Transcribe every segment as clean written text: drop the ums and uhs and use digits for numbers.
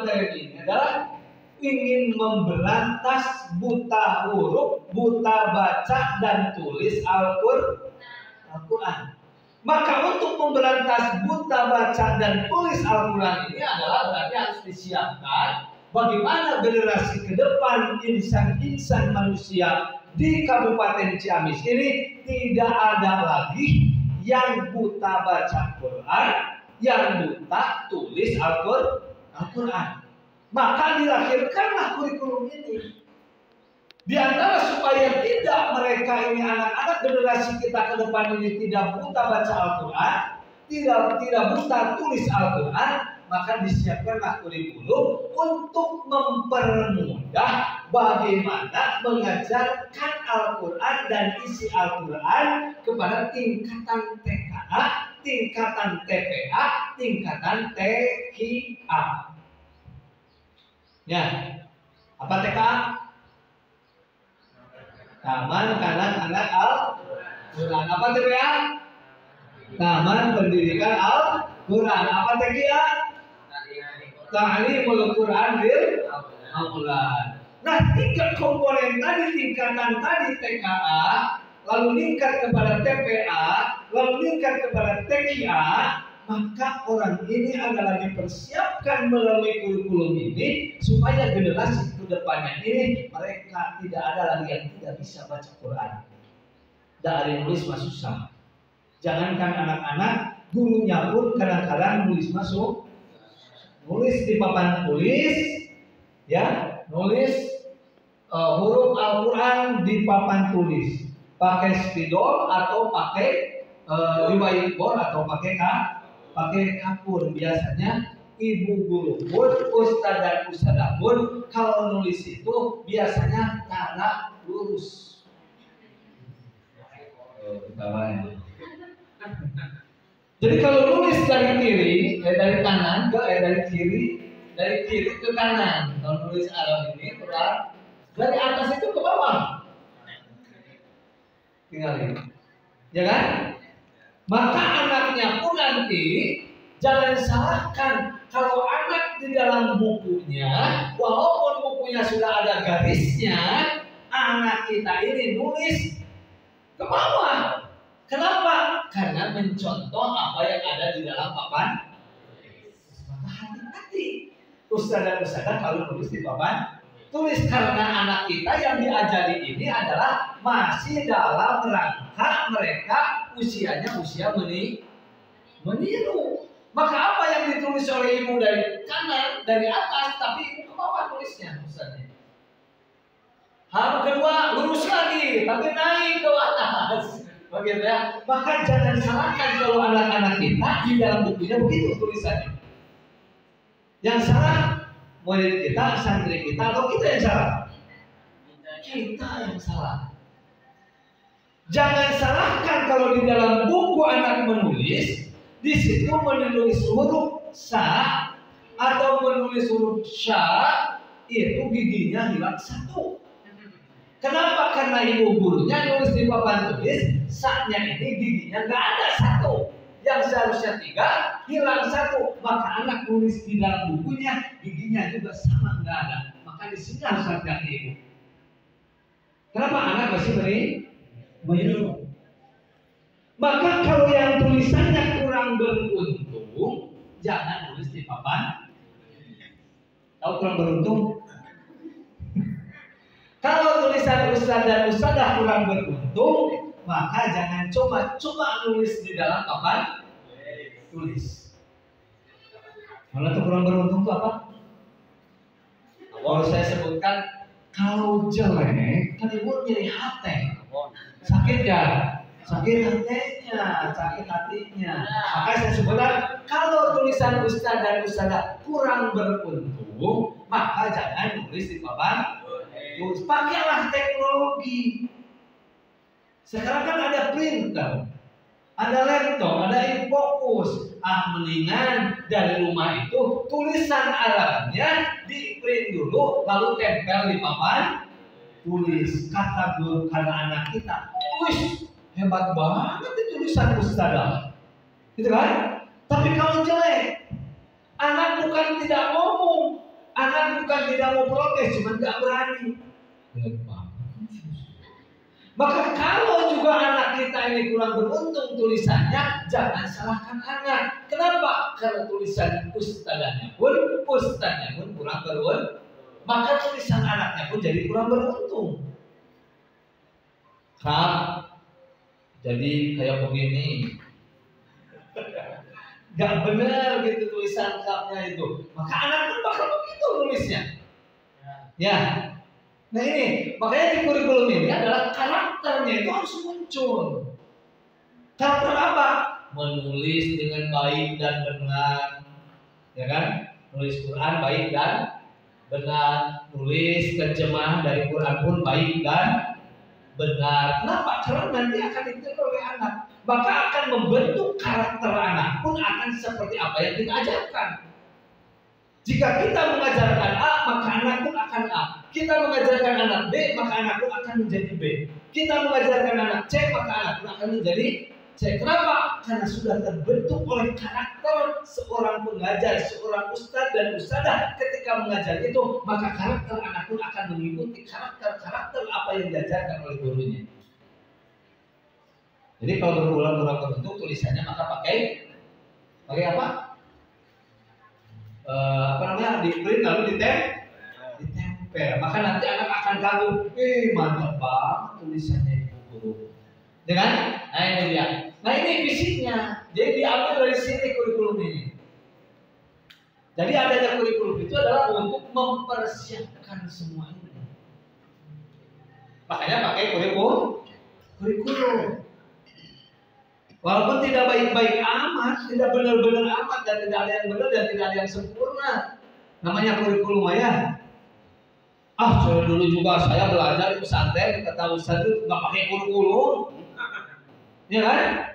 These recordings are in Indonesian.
materi ini adalah ingin memberantas buta huruf, buta baca dan tulis Al-Quran. Maka untuk memberantas buta baca dan tulis Al-Quran ini adalah berarti harus disiapkan bagaimana generasi ke depan insan-insan manusia di Kabupaten Ciamis ini tidak ada lagi yang buta baca Quran, yang buta tulis Al-Quran. Maka dilahirkanlah kurikulum ini. Di antara supaya tidak mereka ini anak-anak generasi kita ke depan ini tidak buta baca Al-Quran, tidak buta tulis Al-Quran, maka disiapkanlah kurikulum untuk mempermudah bagaimana mengajarkan Al-Quran dan isi Al-Quran kepada tingkatan TKA, tingkatan TPA, tingkatan TKA. Ya, apa TKA? Taman Kanak-kanak Al-Quran. Apa TPA? Taman Pendidikan Al-Quran. Apa TKA? Ta'limul Quran bil Al-Quran. Nah, 3 komponen tadi, tingkatan tadi TKA, lalu meningkat kepada TPA, lalu meningkat kepada TKA, maka orang ini adalah dipersiapkan melalui kurikulum ini supaya generasi kedepannya ini mereka tidak ada lagi yang tidak bisa baca Quran. Dari nulis mah susah. Jangankan anak-anak, gurunya pun kadang-kadang nulis masuk. Nulis di papan tulis, ya, nulis huruf Al-Quran di papan tulis, pakai spidol atau pakai whiteboard atau pakai kapur. Biasanya ibu guru pun, ustadz dan ustadzah pun kalau nulis itu biasanya tanda lurus. Jadi kalau nulis dari kiri, dari kanan ke dari kiri ke kanan. Kalau nulis Arab ini kurang dari atas itu ke bawah. Tinggalin, ya kan? Maka anaknya pun nanti jangan salahkan kalau anak di dalam bukunya, walaupun bukunya sudah ada garisnya, anak kita ini nulis ke bawah. Kenapa? Karena mencontoh apa yang ada di dalam papan. Maka hati-hati ustaz dan ustazah kalau nulis di papan tulis, karena anak kita yang diajari ini adalah masih dalam rangka mereka usianya usia meniru. Maka apa yang ditulis oleh ibu dari kanan, dari atas, tapi ibu ke bawah tulisnya ustaznya. Hal kedua lurus lagi, tapi naik ke atas. Begitu ya. Maka jangan salahkan kalau anak-anak kita di dalam bukunya begitu tulisannya. Yang salah murid kita, santri kita, atau kita yang salah? Kita yang salah. Jangan salahkan kalau di dalam buku anak menulis, di situ menulis huruf sa atau menulis huruf sya, itu giginya hilang 1. Kenapa? Karena ibu gurunya nulis di papan tulis, sa-nya ini giginya nggak ada 1, yang seharusnya 3 hilang 1. Maka anak nulis di dalam bukunya giginya juga sama nggak ada. Maka di sini harus hati-hati ibu. Kenapa? Anak masih meniru. Maka kalau yang tulisannya kurang beruntung, jangan nulis di papan. Tahu kurang beruntung? Kalau tulisan ustaz dan ustazah kurang beruntung, maka jangan cuma nulis di dalam papan tulis. Kalau itu kurang beruntung itu apa? Kalau saya sebutkan, kalau jelek, kan ibu nyeri hati. Sakit ya? Sakit hatinya. Maka saya sebutkan, kalau tulisan ustaz dan ustazah kurang beruntung, maka jangan nulis di papan. Pakailah teknologi. Sekarang kan ada printer, ada laptop, ada e-fokus. Mendingan dari rumah itu tulisan Arabnya di print dulu, lalu tempel di papan tulis. Kata guru karena anak kita, wih hebat banget itu tulisan ustazah, gitu kan? Tapi kalau jelek, anak bukan tidak ngomong, tidak mau protes, cuma nggak berani. Maka kalau juga anak kita ini kurang beruntung tulisannya, jangan salahkan anak. Kenapa? Karena tulisan ustadznya pun kurang beruntung. Maka tulisan anaknya pun jadi kurang beruntung. Jadi kayak begini, gak benar gitu tulisan kapnya itu. Maka anak pun bakal begitu nulisnya. Ya. Nah ini, makanya di kurikulum ini adalah karakternya itu harus muncul. Karakter apa? Menulis dengan baik dan benar, ya kan? Nulis Quran baik dan benar, nulis terjemah dari Quran pun baik dan benar. Kenapa? Karena nanti akan ditiru oleh anak, maka akan membentuk karakter anak pun akan seperti apa yang kita ajarkan. Jika kita mengajarkan A, maka anak pun akan A. Kita mengajarkan anak B, maka anak pun akan menjadi B. Kita mengajarkan anak C, maka anak pun akan menjadi C. Kenapa? Karena sudah terbentuk oleh karakter seorang pengajar, seorang ustadz dan ustadzah ketika mengajar itu, maka karakter anak pun akan mengikuti karakter apa yang diajarkan oleh gurunya. Jadi kalau berulang-ulang terbentuk tulisannya, maka pakai apa? Di print lalu ditempel. Maka nanti anak akan kagum, mantap banget tulisannya ibu guru. Ya kan? Nah ini dia. Nah ini fisiknya. Jadi diambil dari sini kurikulum ini. Jadi adanya kurikulum itu adalah untuk mempersiapkan semua ini. Makanya pakai kurikulum. Walaupun tidak baik-baik amat, tidak benar-benar amat, dan tidak ada yang benar dan tidak ada yang sempurna. Namanya kurikulum ya. Saya dulu juga saya belajar di pesantren, kata ustaz itu nggak pakai kurikulum, ya kan?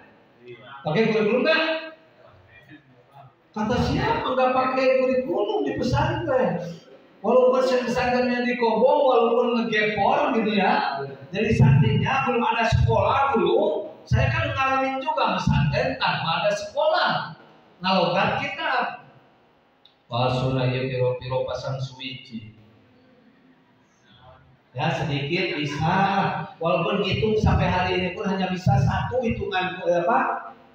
Pakai kurikulum nggak? Kata siapa nggak pakai kurikulum di pesantren? Walaupun pesantrennya di Kobong, walaupun ngegepor gitu ya, jadi santrinya belum ada sekolah dulu. Saya kan ngalamin juga pesantren tanpa ada sekolah, ngalogat kitab. Pasuna ya piro-piro pasang suici. Ya sedikit bisa, walaupun hitung sampai hari ini pun hanya bisa satu hitungan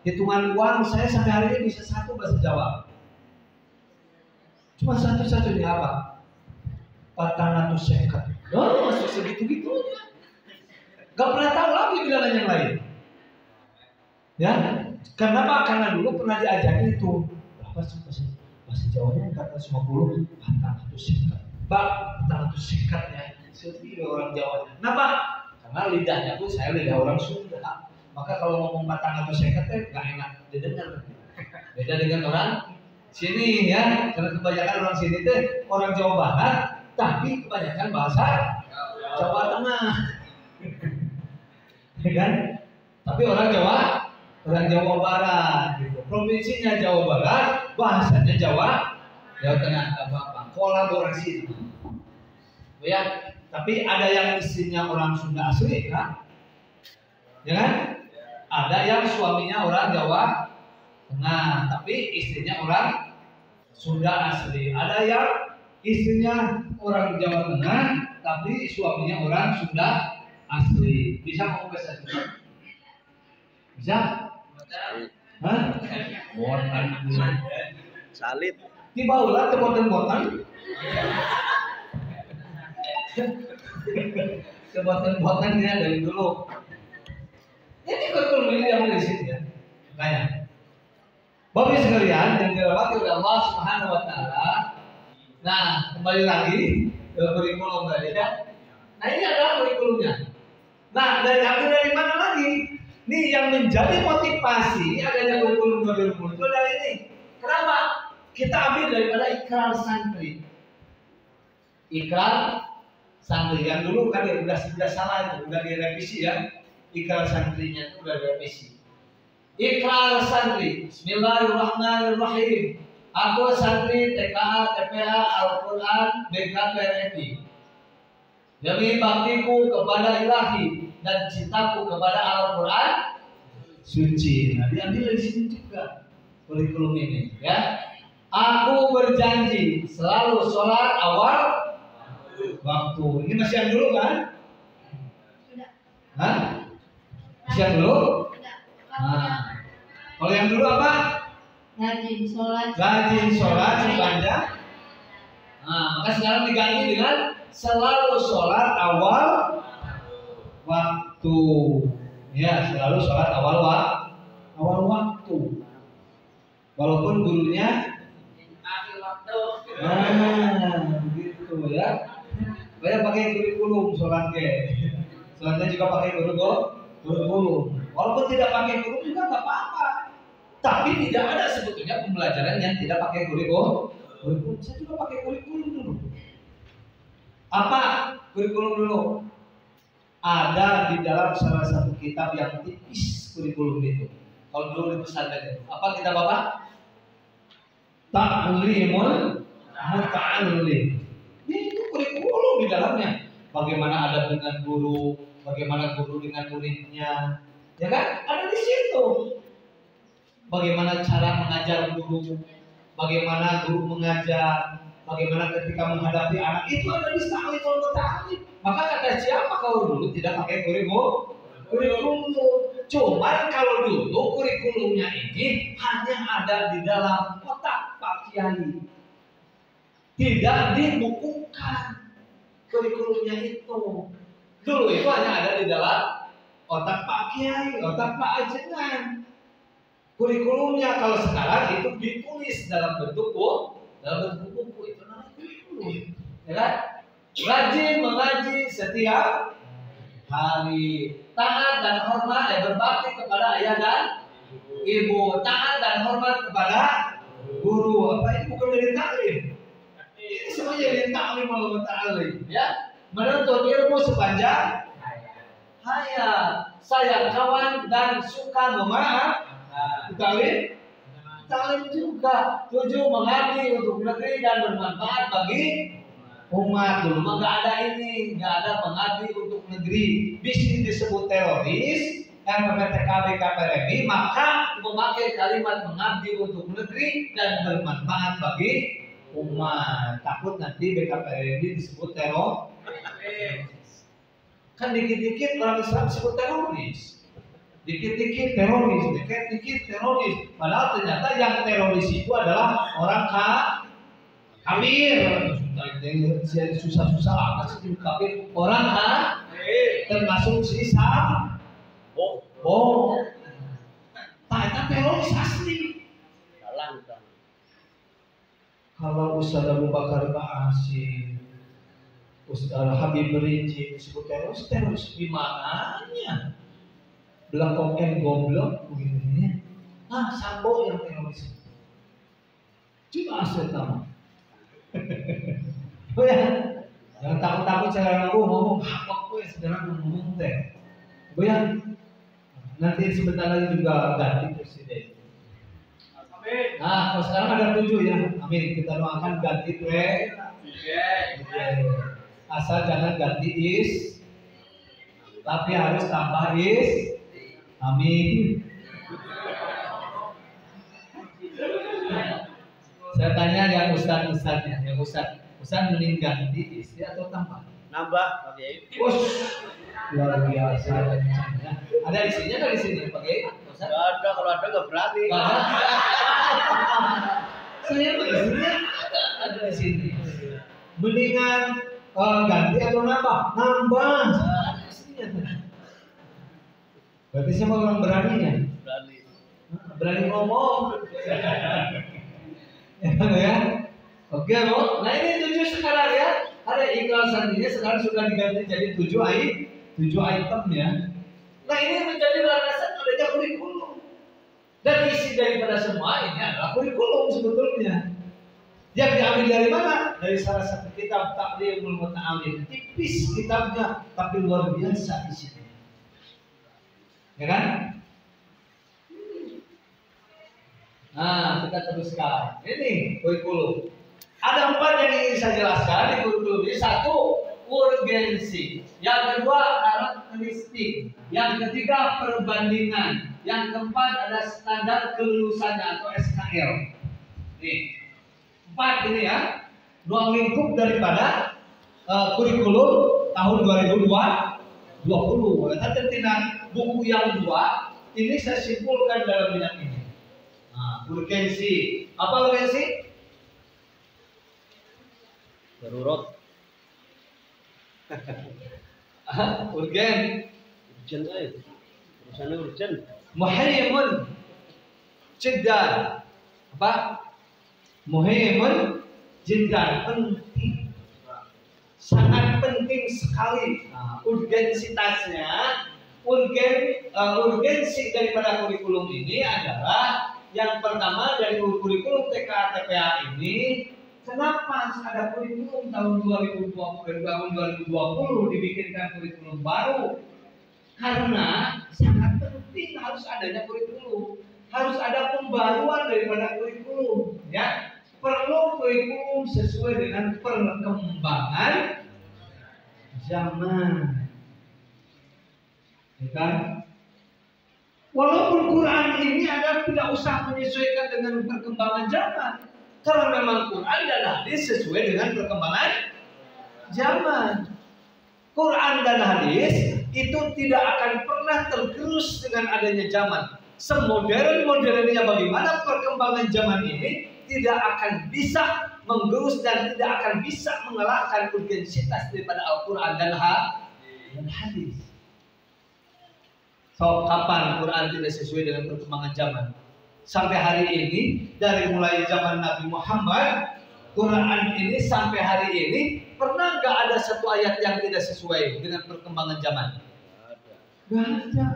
hitungan uang saya sampai hari ini bisa satu bahasa Jawa. Cuma satu-satunya apa? Patang atau sekat. Masuk segitu-gitunya. Gak pernah tahu lagi bilangan yang lain. Ya, kenapa? Karena dulu pernah diajarin itu berapa sih bahasa Jawanya 450 patang atau sekat. Patang atau sekat ya. Seperti orang Jawa. Kenapa? Karena lidahnya pun saya lidah orang Sunda. Maka kalau ngomong patang atau sekat nggak enak didengar. Beda dengan orang sini ya. Karena kebanyakan orang sini itu orang Jawa Barat, tapi kebanyakan bahasa Jawa Tengah. Ya kan? Tapi orang Jawa Barat gitu. Provinsinya Jawa Barat, bahasanya Jawa Tengah, apa-apa. Kolaborasi. Ya, tapi ada yang istrinya orang Sunda asli kan? Ya kan? Ada yang suaminya orang Jawa Tengah, tapi istrinya orang Sunda asli. Ada yang istrinya orang Jawa Tengah, tapi suaminya orang Sunda asli. Bisa ngomong bahasa Sunda? Bisa? Hah? Botan. Salit. Di bawah botan. Botan-botannya dari dulu. Ini kurikulum ini yang di sini ya. Makanya. Bapak sekalian yang dirahmati oleh Allah Subhanahu wa taala. Nah, kembali lagi ke kurikulum tadi ya. Nah, ini adalah kurikulumnya. Nah, dari mana lagi? Nih yang menjadi motivasi adanya kurikulum 2020 itu adalah ini. Kenapa? Kita ambil daripada ikrar santri. Ikrar santri yang dulu kan sudah salah itu, udah direvisi ya. Ikrar santrinya itu udah direvisi. Ikrar santri. Bismillahirrahmanirrahim. Aku santri TKA, TPA, Al-Quran, BKPRI. Demi baktiku kepada Ilahi dan cintaku kepada Al-Quran suci. Nah, diambil dari sini juga kurikulum ini, ya. Aku berjanji selalu sholat awal Waktu. Ini masih yang dulu kan? Sudah. Hah? Masih yang dulu? Sudah. Nah. Kalau yang dulu apa? Rajin sholat. Rajin sholat sepanjang. Nah, maka sekarang diganti dengan selalu sholat awal waktu. Ya, selalu sholat awal waktu. Walaupun gurunya Akhir waktu. gitu ya. Saya pakai kurikulum sholatnya. Sholatnya juga pakai kurikulum. Walaupun tidak pakai guru juga nggak apa-apa. Tapi tidak ada sebetulnya pembelajaran yang tidak pakai kurikulum. Saya juga pakai kurikulum dulu. Apa kurikulum dulu? Ada di dalam salah satu kitab yang tipis kurikulum itu. Kalau dulu di pesantren, apa kitab apa? Ta'limul Muta'allim. Itu kurikulum di dalamnya. Bagaimana adab dengan guru, bagaimana guru dengan muridnya, ya kan? Ada di situ. Bagaimana cara mengajar guru, bagaimana guru mengajar, bagaimana ketika menghadapi anak, itu ada di Ta'limul Muta'allim. Maka kata siapa kalau dulu tidak pakai kurikulum? Cuman kalau dulu kurikulumnya ini hanya ada di dalam otak Pak Kiai, tidak dibukukan kurikulumnya itu. Dulu itu hanya ada di dalam otak Pak Kiai, otak Pak Ajengan. Kurikulumnya kalau sekarang itu ditulis dalam bentuk buku, itu namanya kurikulum, ya kan? Rajin mengaji setiap hari, taat dan hormat dan berbakti kepada ayah dan ibu, taat dan hormat kepada guru. Apa ini bukan dari taklim? Ini semuanya dari taklim Allah Ta'ala, ya. Menuntut ilmu sepanjang hayat, sayang kawan dan suka memaafkan. Taklim juga. 7 mengabdi untuk negeri dan bermanfaat bagi umat. Dulu mah nggak ada ini, nggak ada mengabdi untuk negeri. Bisnis disebut teroris, MPTKB KPRI, maka memakai kalimat mengabdi untuk negeri dan bermanfaat bagi umat. Takut nanti BKPRI disebut teroris. Kan dikit-dikit orang Islam disebut teroris. Dikit-dikit teroris, dikit-dikit teroris. Padahal ternyata yang teroris itu adalah orang kafir. Susah-susah amat sih kafir. Orang termasuk si Sambo. Ternyata teroris asli. Kalau Ustaz Abu Bakar Ba'asyir, Ustaz Habib Rizik disebut teroris di mananya? Belakang goblok begini. Sambo yang teroris. Coba asal tahu. Oh ya, jangan takut-takut cara aku ngomong apa gue sekarang ngomong teh. Oh ya, nanti sebentar lagi juga ganti presiden. Amin. Nah, kalau sekarang ada 7 ya. Amin. Kita doakan ganti asal jangan ganti tapi harus tambah amin. Saya tanya yang ustadnya, yang ustad mending ganti istri atau tambah? Nambah, Oke. Luar biasa. Ada di sini, ada di sini, Pak Kiai? Gak ada, kalau ada nggak berani. Saya istrinya ada di sini. Mendingan ganti atau nambah? Nambah. Berarti siapa orang beraninya? Berani ngomong. Ya. Oke, Bu. Nah ini 7 sekarang ya. Ada ikhlasan ini sekarang sudah diganti jadi 7 item ya. Nah ini menjadi landasan adanya kurikulum. Dan isi daripada semua ini adalah kurikulum sebetulnya. Yang diambil dari mana? Dari salah satu kitab Ta'limul Muta'allim. Tipis kitabnya, tapi luar biasa isinya. Ya kan? Nah, kita teruskan. Ini kurikulum. Ada 4 yang ingin saya jelaskan di kurikulum ini. 1, urgensi. Yang kedua, karakteristik. Yang ketiga, perbandingan. Yang keempat, ada standar kelulusannya atau SKL. Nih, 4 ini ya. Ruang lingkup daripada kurikulum tahun 2020. Nanti buku yang dua ini saya simpulkan dalam bidang ini. Nah, urgensi. Apa urgensi? Darurat. Urgen. Urgen saya. Urusannya urgen. Muhimmun jiddan. Apa? Muhimmun jiddan, penting. Sangat penting sekali. Nah, urgensi daripada kurikulum ini adalah yang pertama dari kurikulum TK TPA ini. Kenapa ada kurikulum tahun 2020 dibikinkan kurikulum baru? Karena sangat penting harus adanya kurikulum, harus ada pembaruan daripada kurikulum, ya. Perlu kurikulum sesuai dengan perkembangan zaman, ya kan? Walaupun Quran ini adalah tidak usah menyesuaikan dengan perkembangan zaman, karena memang Quran dan hadis sesuai dengan perkembangan zaman. Quran dan hadis itu tidak akan pernah tergerus dengan adanya zaman. Semodern-modernnya bagaimana perkembangan zaman ini tidak akan bisa menggerus dan tidak akan bisa mengalahkan urgensitas daripada Al-Quran dan hadis. So, kapan Quran tidak sesuai dengan perkembangan zaman? Sampai hari ini, dari mulai zaman Nabi Muhammad, Quran ini sampai hari ini pernah nggak ada satu ayat yang tidak sesuai dengan perkembangan zaman? Nggak ada,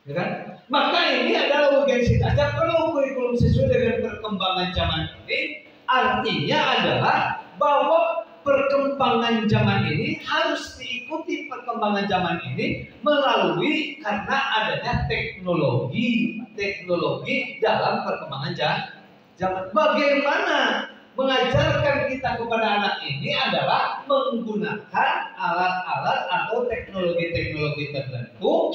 ya kan? Maka ini adalah urgensitasnya, perlu kurikulum sesuai dengan perkembangan zaman ini. Artinya adalah bahwa perkembangan zaman ini harus diikuti perkembangan zaman ini melalui karena adanya teknologi dalam perkembangan zaman. Bagaimana mengajarkan kita kepada anak ini adalah menggunakan alat-alat atau teknologi-teknologi tertentu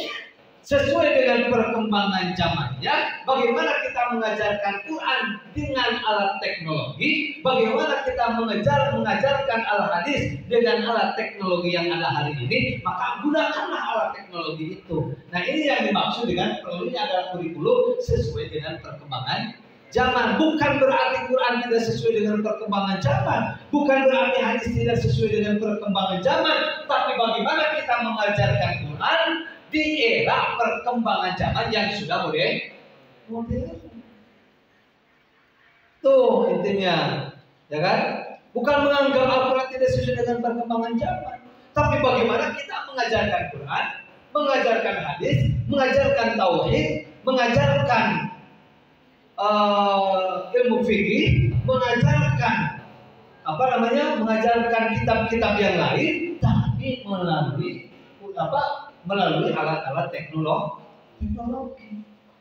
sesuai dengan perkembangan zamannya. Bagaimana kita mengajarkan Quran dengan alat teknologi, bagaimana kita mengajarkan al-hadis dengan alat teknologi yang ada hari ini, maka gunakanlah alat teknologi itu. Nah, ini yang dimaksud dengan perlunya adalah kurikulum sesuai dengan perkembangan zaman. Bukan berarti Quran tidak sesuai dengan perkembangan zaman, bukan berarti hadis tidak sesuai dengan perkembangan zaman, tapi bagaimana kita mengajarkan Quran di era perkembangan zaman yang sudah modern. Tuh intinya, ya kan? Bukan menganggap Al-Quran tidak sesuai dengan perkembangan zaman, tapi bagaimana kita mengajarkan Quran, mengajarkan hadis, mengajarkan tauhid, mengajarkan ilmu fikih, mengajarkan mengajarkan kitab-kitab yang lain, tapi melalui alat-alat teknologi.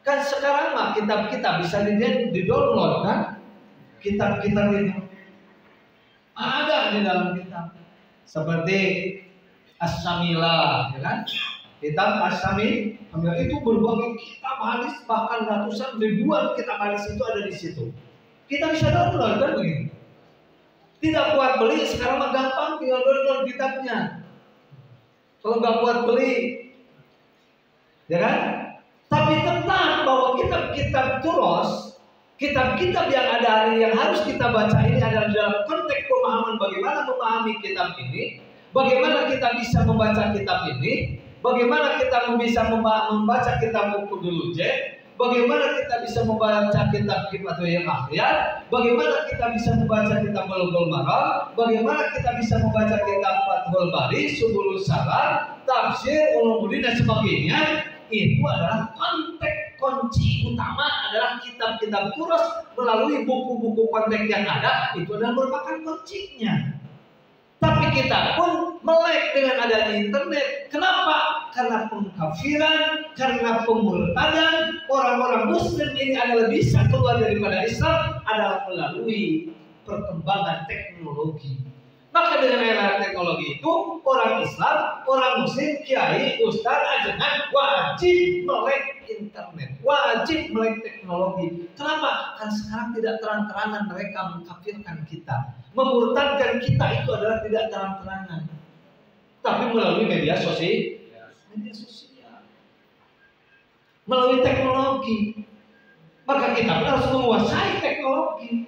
Kan sekarang mah kitab-kitab bisa di-download kan? Kitab-kitab itu ada di dalam kitab. Seperti As-Samilah, ya kan? Kitab As-Samilah itu berbagai kitab hadis, bahkan ratusan ribuan kitab hadis itu ada di situ. Kita bisa download kan begitu. Tidak kuat beli sekarang mah gampang, tinggal download kitabnya. Kalau nggak kuat beli, ya kan? Tapi tetap bahwa kitab-kitab turos, kitab-kitab yang ada hari yang harus kita baca ini adalah dalam konteks pemahaman bagaimana memahami kitab ini, bagaimana kita bisa membaca kitab ini, bagaimana kita bisa membaca kitab Ukhdul J, bagaimana kita bisa membaca kitab Hifatul Akhyar, bagaimana kita bisa membaca kitab Bulughul Maram, bagaimana kita bisa membaca kitab Fathul Bari, Subulus Salam, Tafsir, Ulumuddin dan sebagainya. Itu adalah konteks kunci utama adalah kitab-kitab turos melalui buku-buku konteks yang ada, itu adalah merupakan kuncinya. Tapi kita pun melek dengan adanya internet. Kenapa? Karena pengkafiran, karena pemurtadan. Orang-orang muslim ini adalah bisa keluar daripada Islam adalah melalui perkembangan teknologi. Maka dengan era teknologi itu orang Islam, orang muslim, kiai, ustaz, ajengan wajib melek internet. wajib melek teknologi. Kenapa? Karena sekarang tidak terang-terangan mereka mengkafirkan kita, memurtadkan kita itu adalah tidak terang-terangan, tapi melalui media sosial, melalui teknologi. Maka kita pun harus menguasai teknologi,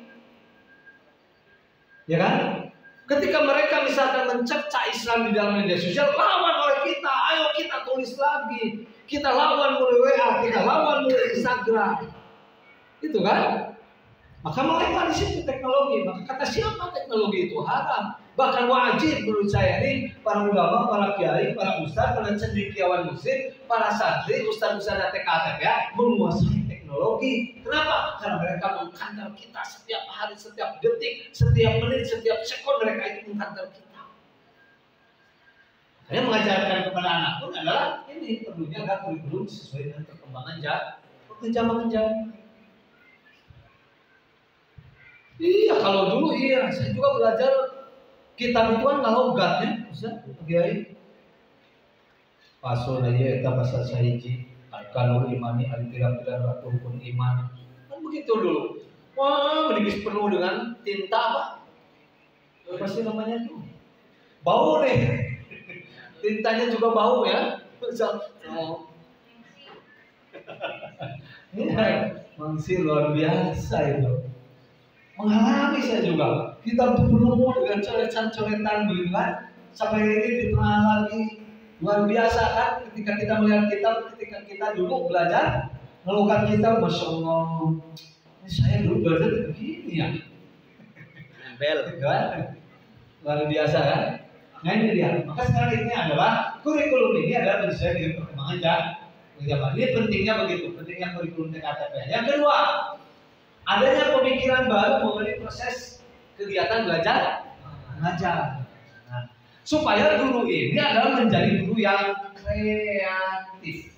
ya kan? Ketika mereka misalkan mencerca Islam di dalam media sosial, lawan oleh kita, ayo kita tulis lagi, kita lawan melalui WA, kita lawan melalui Instagram, itu kan? Maka mulailah di situ teknologi. Maka kata siapa teknologi itu haram, bahkan wajib menurut saya ini para ulama, para kiai, para ustaz, para cendekiawan muslim, para santri, ustaz-ustaz TKT ya, menguasai teknologi. Kenapa? Karena mereka mengkantar kita setiap hari, setiap detik, setiap menit, setiap sekon mereka itu mengkantar kita. Saya mengajarkan kepada anak pun adalah ini perlunya agar kurikulum sesuai dengan perkembangan zaman. Iya, kalau dulu iya, saya juga belajar kitab itu kan logat ya, Ustaz, Kiai. Pasul aja eta bahasa sahiji, arkanul imani al-pira-pira rukun iman. Kan begitu dulu. Wah, menipis penuh dengan tinta apa? Apa sih namanya tuh? Bau deh. Tintanya juga bau ya. Oh. Ya, mangsi luar biasa itu. Mengalami saya juga. Kita penuh dengan coretan-coretan begitu kan. Sampai ini di tengah lagi luar biasa kan. Ketika kita melihat kitab, ketika kita dulu belajar melukat kitab, masya Allah. Ini saya dulu belajar begini ya. Nempel. Kan? Luar biasa kan. Nah ini dia. Maka sekarang ini adalah kurikulum ini adalah menyesuaikan dengan perkembangan zaman. Ini pentingnya begitu. Pentingnya kurikulum TKTP. Yang kedua, adanya pemikiran baru mengenai proses kegiatan belajar mengajar. Nah, supaya guru ini adalah menjadi guru yang kreatif.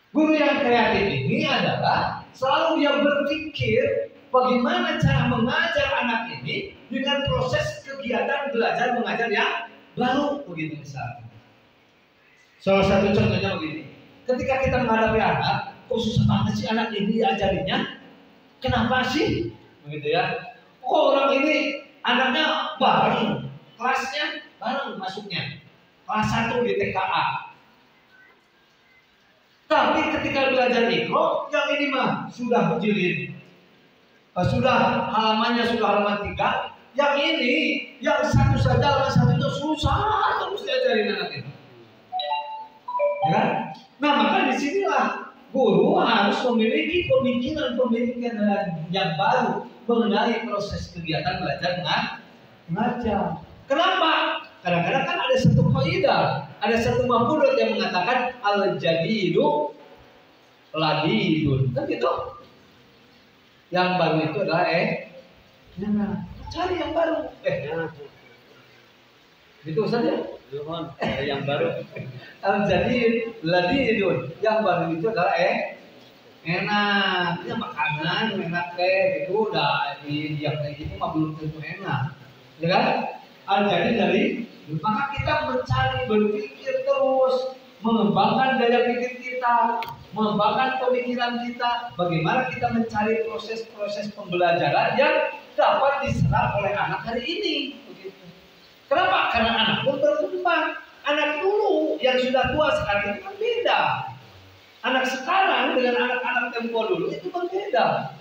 Guru yang kreatif ini adalah selalu dia berpikir bagaimana cara mengajar anak ini dengan proses kegiatan belajar mengajar yang baru begitu misalnya. Salah satu contohnya begini. Ketika kita menghadapi anak, kok susah banget sih anak ini diajarinya? Kenapa sih? Begitu ya. Kok orang ini anaknya bareng, kelasnya bareng masuknya. Kelas 1 di TKA. Tapi ketika belajar mikro, yang ini mah sudah jilid. Sudah halamannya sudah halaman 3. Yang ini, yang satu saja halaman 1 itu susah terus diajarin anak ini. Ya? Nah, maka disinilah guru harus memiliki pemikiran yang baru mengenai proses kegiatan belajar mengajar. Kenapa? Kadang-kadang kan ada satu kaidah, ada satu maf'ul yang mengatakan al-jadidu ladidun. Kan gitu? Yang baru itu adalah cari yang baru. Gitu saja. Yang baru. Al-jadid ladidun. Yang baru itu adalah enak. Ya makanan enak gitu udah yang kayak gitu mah belum tentu enak. Ya kan? Al-jadid dari maka kita mencari berpikir terus, mengembangkan daya pikir kita, mengembangkan pemikiran kita, bagaimana kita mencari proses-proses pembelajaran yang dapat diserap oleh anak hari ini. Begitu. Kenapa? Karena anak pun berkembang. Anak dulu yang sudah tua sekarang itu kan beda. Anak sekarang dengan anak-anak tempo dulu itu berbeda.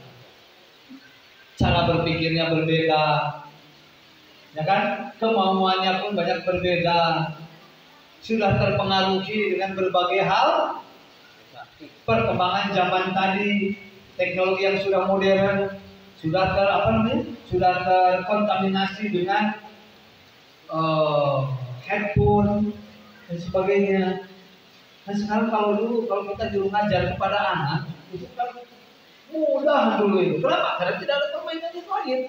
Cara berpikirnya berbeda, ya kan? Kemauannya pun banyak berbeda. Sudah terpengaruhi dengan berbagai hal. Perkembangan zaman tadi, teknologi yang sudah modern, sudah sudah terkontaminasi dengan handphone dan sebagainya. Dan sekarang kalau kita dulu ngajar kepada anak itu kan mudah dulu itu. Kenapa? Karena tidak ada permainan yang lain.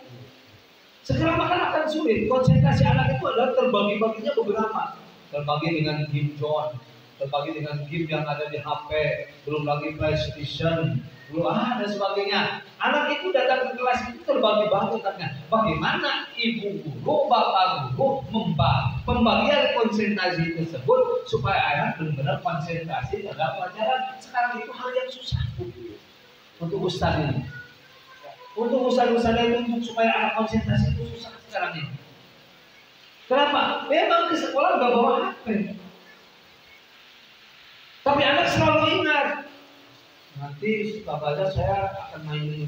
Sekarang akan sulit. Konsentrasi anak itu adalah terbagi-baginya beberapa. Terbagi dengan game zone, terbagi dengan game yang ada di HP, belum lagi PlayStation, belum dan sebagainya. Anak itu datang ke kelas itu terbagi-bagi katanya. Bagaimana ibu guru, bapak guru pembagian konsentrasi tersebut supaya anak benar-benar konsentrasi terhadap pelajaran. Sekarang itu hal yang susah untuk ustaz ini. Untuk ustaz-ustaz itu supaya anak konsentrasi itu susah sekarang ini. Kenapa? Memang ke sekolah gak bawa HP. Tapi anak selalu ingat, nanti setelah belajar saya akan main ini.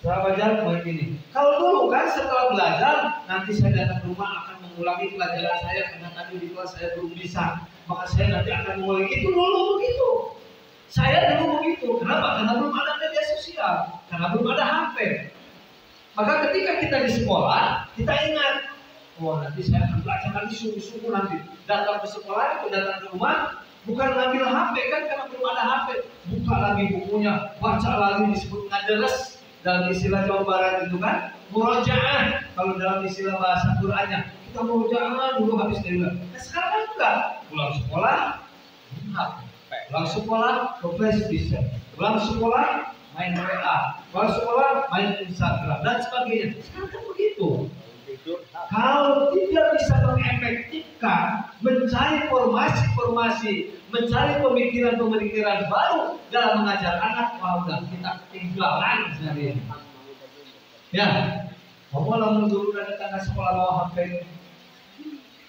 Setelah belajar main ini. Kalau dulu kan setelah belajar, nanti saya datang ke rumah akan mengulangi pelajaran saya karena tadi di kelas saya belum bisa. Maka saya nanti akan mengulangi. Itu dulu begitu. Saya dulu begitu. Kenapa? Karena belum ada media sosial. Karena belum ada HP. Maka ketika kita di sekolah, kita ingat, oh nanti saya akan belajar lagi sungguh-sungguh nanti. Datang ke sekolah atau datang ke rumah, bukan ngambil HP kan karena belum ada HP. Buka lagi bukunya, baca lagi disebut ngaderes dalam istilah Jawa Barat itu kan. Murojaah kalau dalam istilah bahasa Qur'annya. Kita murojaah dulu habis dari bulan. Nah, sekarang kan enggak. Pulang sekolah, pulang sekolah, ke Facebook, pulang sekolah, main WA, pulang sekolah, main Instagram dan sebagainya. Sekarang kan begitu. Kalau tidak bisa mengefektifkan, mencari formasi-formasi, mencari pemikiran-pemikiran baru dalam mengajar anak, udah kita ketinggalan sehari. Ya, kamu lamun guru dan datang ke sekolah bawa HP.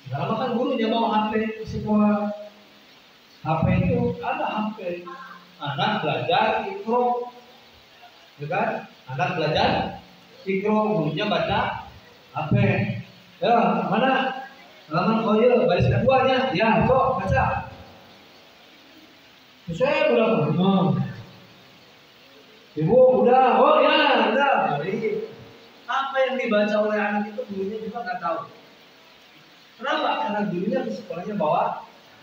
Sekarang kan gurunya bawa HP ke sekolah. HP itu ada HP. Anak belajar ikro, ya kan? Anak belajar ikro, gurunya baca HP. Ya, mana? Halaman koyo baris keduanya. Ya, kok baca. Saya berapa? Ibu udah. Oh ya, udah. Apa yang dibaca oleh anak itu gurunya juga nggak tahu. Kenapa? Karena gurunya di sekolahnya bawa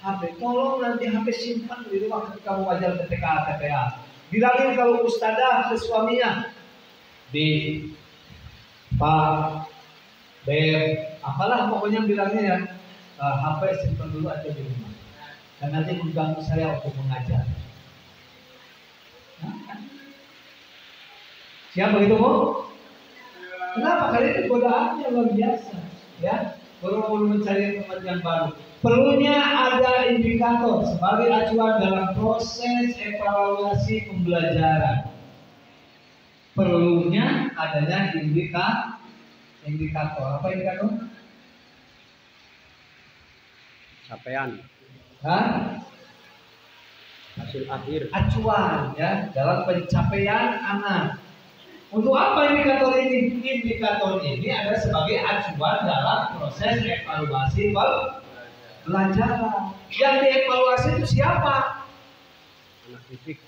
HP. Tolong nanti HP simpan di rumah ketika mau ngajar TPA, TPA. Bilangin kalau ustadzah ke suaminya di Pak Beb, apalah pokoknya bilangnya ya, HP simpan dulu aja di rumah. Dan nanti mengganggu saya untuk mengajar. Siapa begitu Bu? Kenapa? Kali itu godaannya luar biasa, ya. Perlu mencari tempat yang baru. Perlunya ada indikator sebagai acuan dalam proses evaluasi pembelajaran. Perlunya adanya indikator. Apa indikator? Capaian. Hah? Hasil akhir. Acuan ya dalam pencapaian anak. Untuk apa indikator ini? Indikator ini ada sebagai acuan dalam proses evaluasi pembelajaran. Yang dievaluasi itu siapa? Anak didik.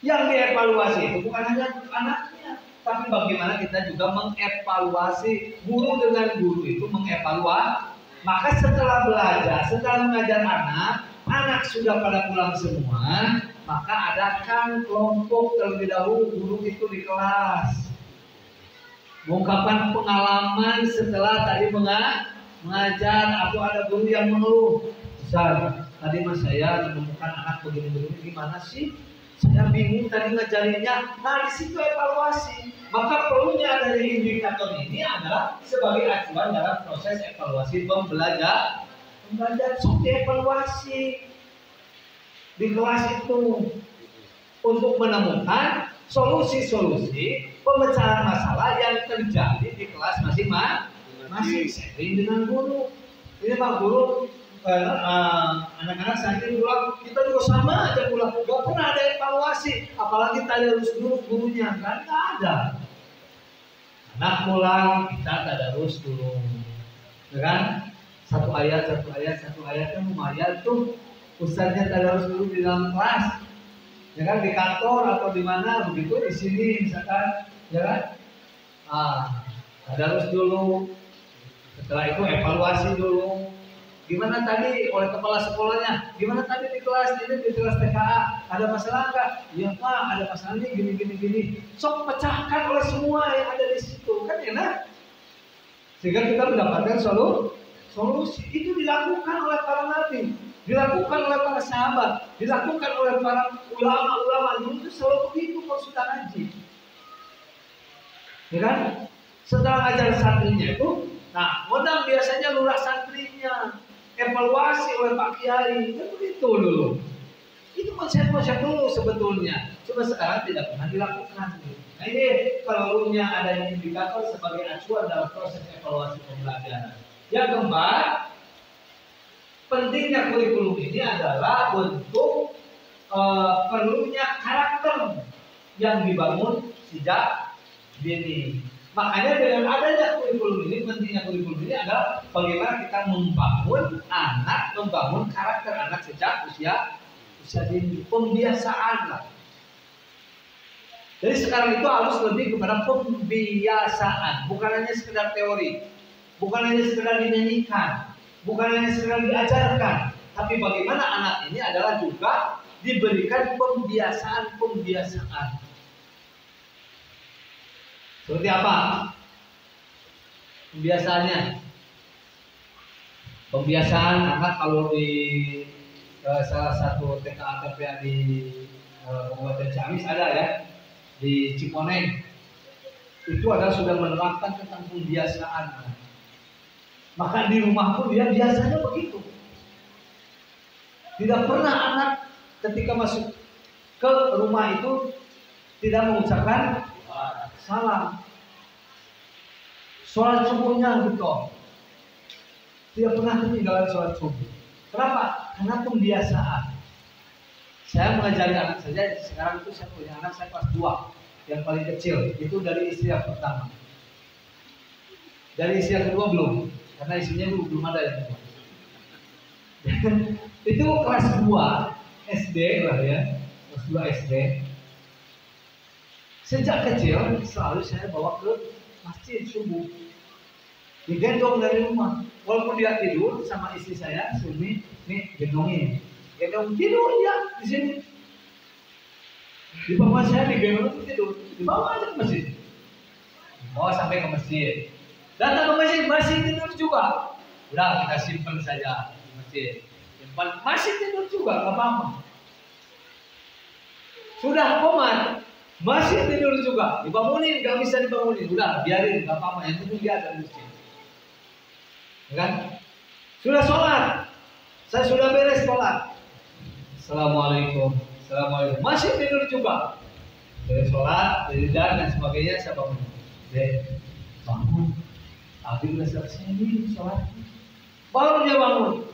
Yang dievaluasi itu bukan hanya anaknya, tapi bagaimana kita juga mengevaluasi guru dengan guru itu mengevaluasi. Maka setelah belajar, setelah mengajar anak sudah pada pulang semua, maka adakan kelompok terlebih dahulu guru itu di kelas. Mengungkapkan pengalaman setelah tadi mengajar atau ada guru yang mengeluh. Ustaz, tadi mas saya menemukan anak begini-begini gimana sih? Saya bingung tadi ngajarinnya. Nah di situ evaluasi. Maka perlunya dari indikator ini adalah sebagai acuan dalam proses evaluasi pembelajaran. Sok dievaluasi di kelas itu untuk menemukan solusi-solusi pemecahan masalah yang terjadi di kelas masing-masing. Sharing dengan guru. Ini Pak Guru, anak-anak sakit pulang, kita juga sama aja pulang. Gak pernah ada evaluasi, apalagi tadarus dulu gurunya kan gak ada. Anak pulang, kita tadarus dulu, ya kan? Satu ayat kan lumayan tuh. Ustaznya tadarus dulu di dalam kelas, ya kan? Di kantor atau di mana begitu, di sini misalkan, ya kan? Tadarus dulu. Setelah itu evaluasi dulu. Gimana tadi oleh kepala sekolahnya? Gimana tadi di kelas ini di kelas TKA ada masalah nggak? Iya Pak, ada masalah ini gini. Sok pecahkan oleh semua yang ada di situ, kan enak. Sehingga kita mendapatkan solusi. Itu dilakukan oleh para nabi, dilakukan oleh para sahabat, dilakukan oleh para ulama-ulama dulu itu selalu begitu kalau sudah ngaji. Ya kan? Setelah ngajar santrinya itu, nah undang biasanya lurah santrinya, evaluasi oleh Pak Kiai, kan begitu dulu. Itu konsep-konsep dulu sebetulnya, cuma sekarang tidak pernah dilakukan. Nah ini perlunya adanya indikator sebagai acuan dalam proses evaluasi pembelajaran. Yang keempat, pentingnya kurikulum ini adalah bentuk perlunya karakter yang dibangun sejak dini. Makanya dengan adanya kurikulum ini, pentingnya kurikulum ini adalah bagaimana kita membangun anak, membangun karakter anak sejak usia dini, pembiasaan lah. Jadi sekarang itu harus lebih kepada pembiasaan, bukan hanya sekedar teori, bukan hanya sekedar dinyanyikan, bukan hanya sekedar diajarkan, tapi bagaimana anak ini adalah juga diberikan pembiasaan. Seperti apa pembiasaannya? Pembiasaan anak kalau di salah satu TKA TPA di Kabupaten Ciamis ada ya, di Cikoneng itu adalah sudah menerapkan tentang pembiasaan. Maka di rumah pun dia biasanya begitu. Tidak pernah anak ketika masuk ke rumah itu tidak mengucapkan salam. Sholat subuhnya gitu. Tidak pernah ketinggalan sholat subuh. Kenapa? Karena pembiasaan. Saya mengajari anak saja, sekarang itu saya punya anak, saya kelas 2, yang paling kecil, itu dari istri yang pertama. Dari istri yang kedua belum, karena istrinya belum ada yang kedua. Itu kelas 2 SD lah ya, kelas 2 SD. Sejak kecil selalu saya bawa ke masjid subuh, digendong dari rumah. Walaupun dia tidur sama istri saya, Sumi, nih gendongin, gendong tidur dia di sini. Di bawah saya digendong tidur, dibawa aja ke masjid, bawa sampai ke masjid. Datang ke masjid masih tidur juga. Udah kita simpan saja di masjid. Simpan masih tidur juga, nggak apa-apa. Sudah komat, masih tidur juga, dibangunin, gak bisa dibangunin, udah biarin, gak apa-apa, yang penting dia ada di masjid. Kan? Sudah sholat, saya sudah beres sholat. Assalamualaikum, masih tidur juga. Beres sholat, dan sebagainya, saya bangun. Bangun, tapi udah selesai nih sholat. Baru dia bangun.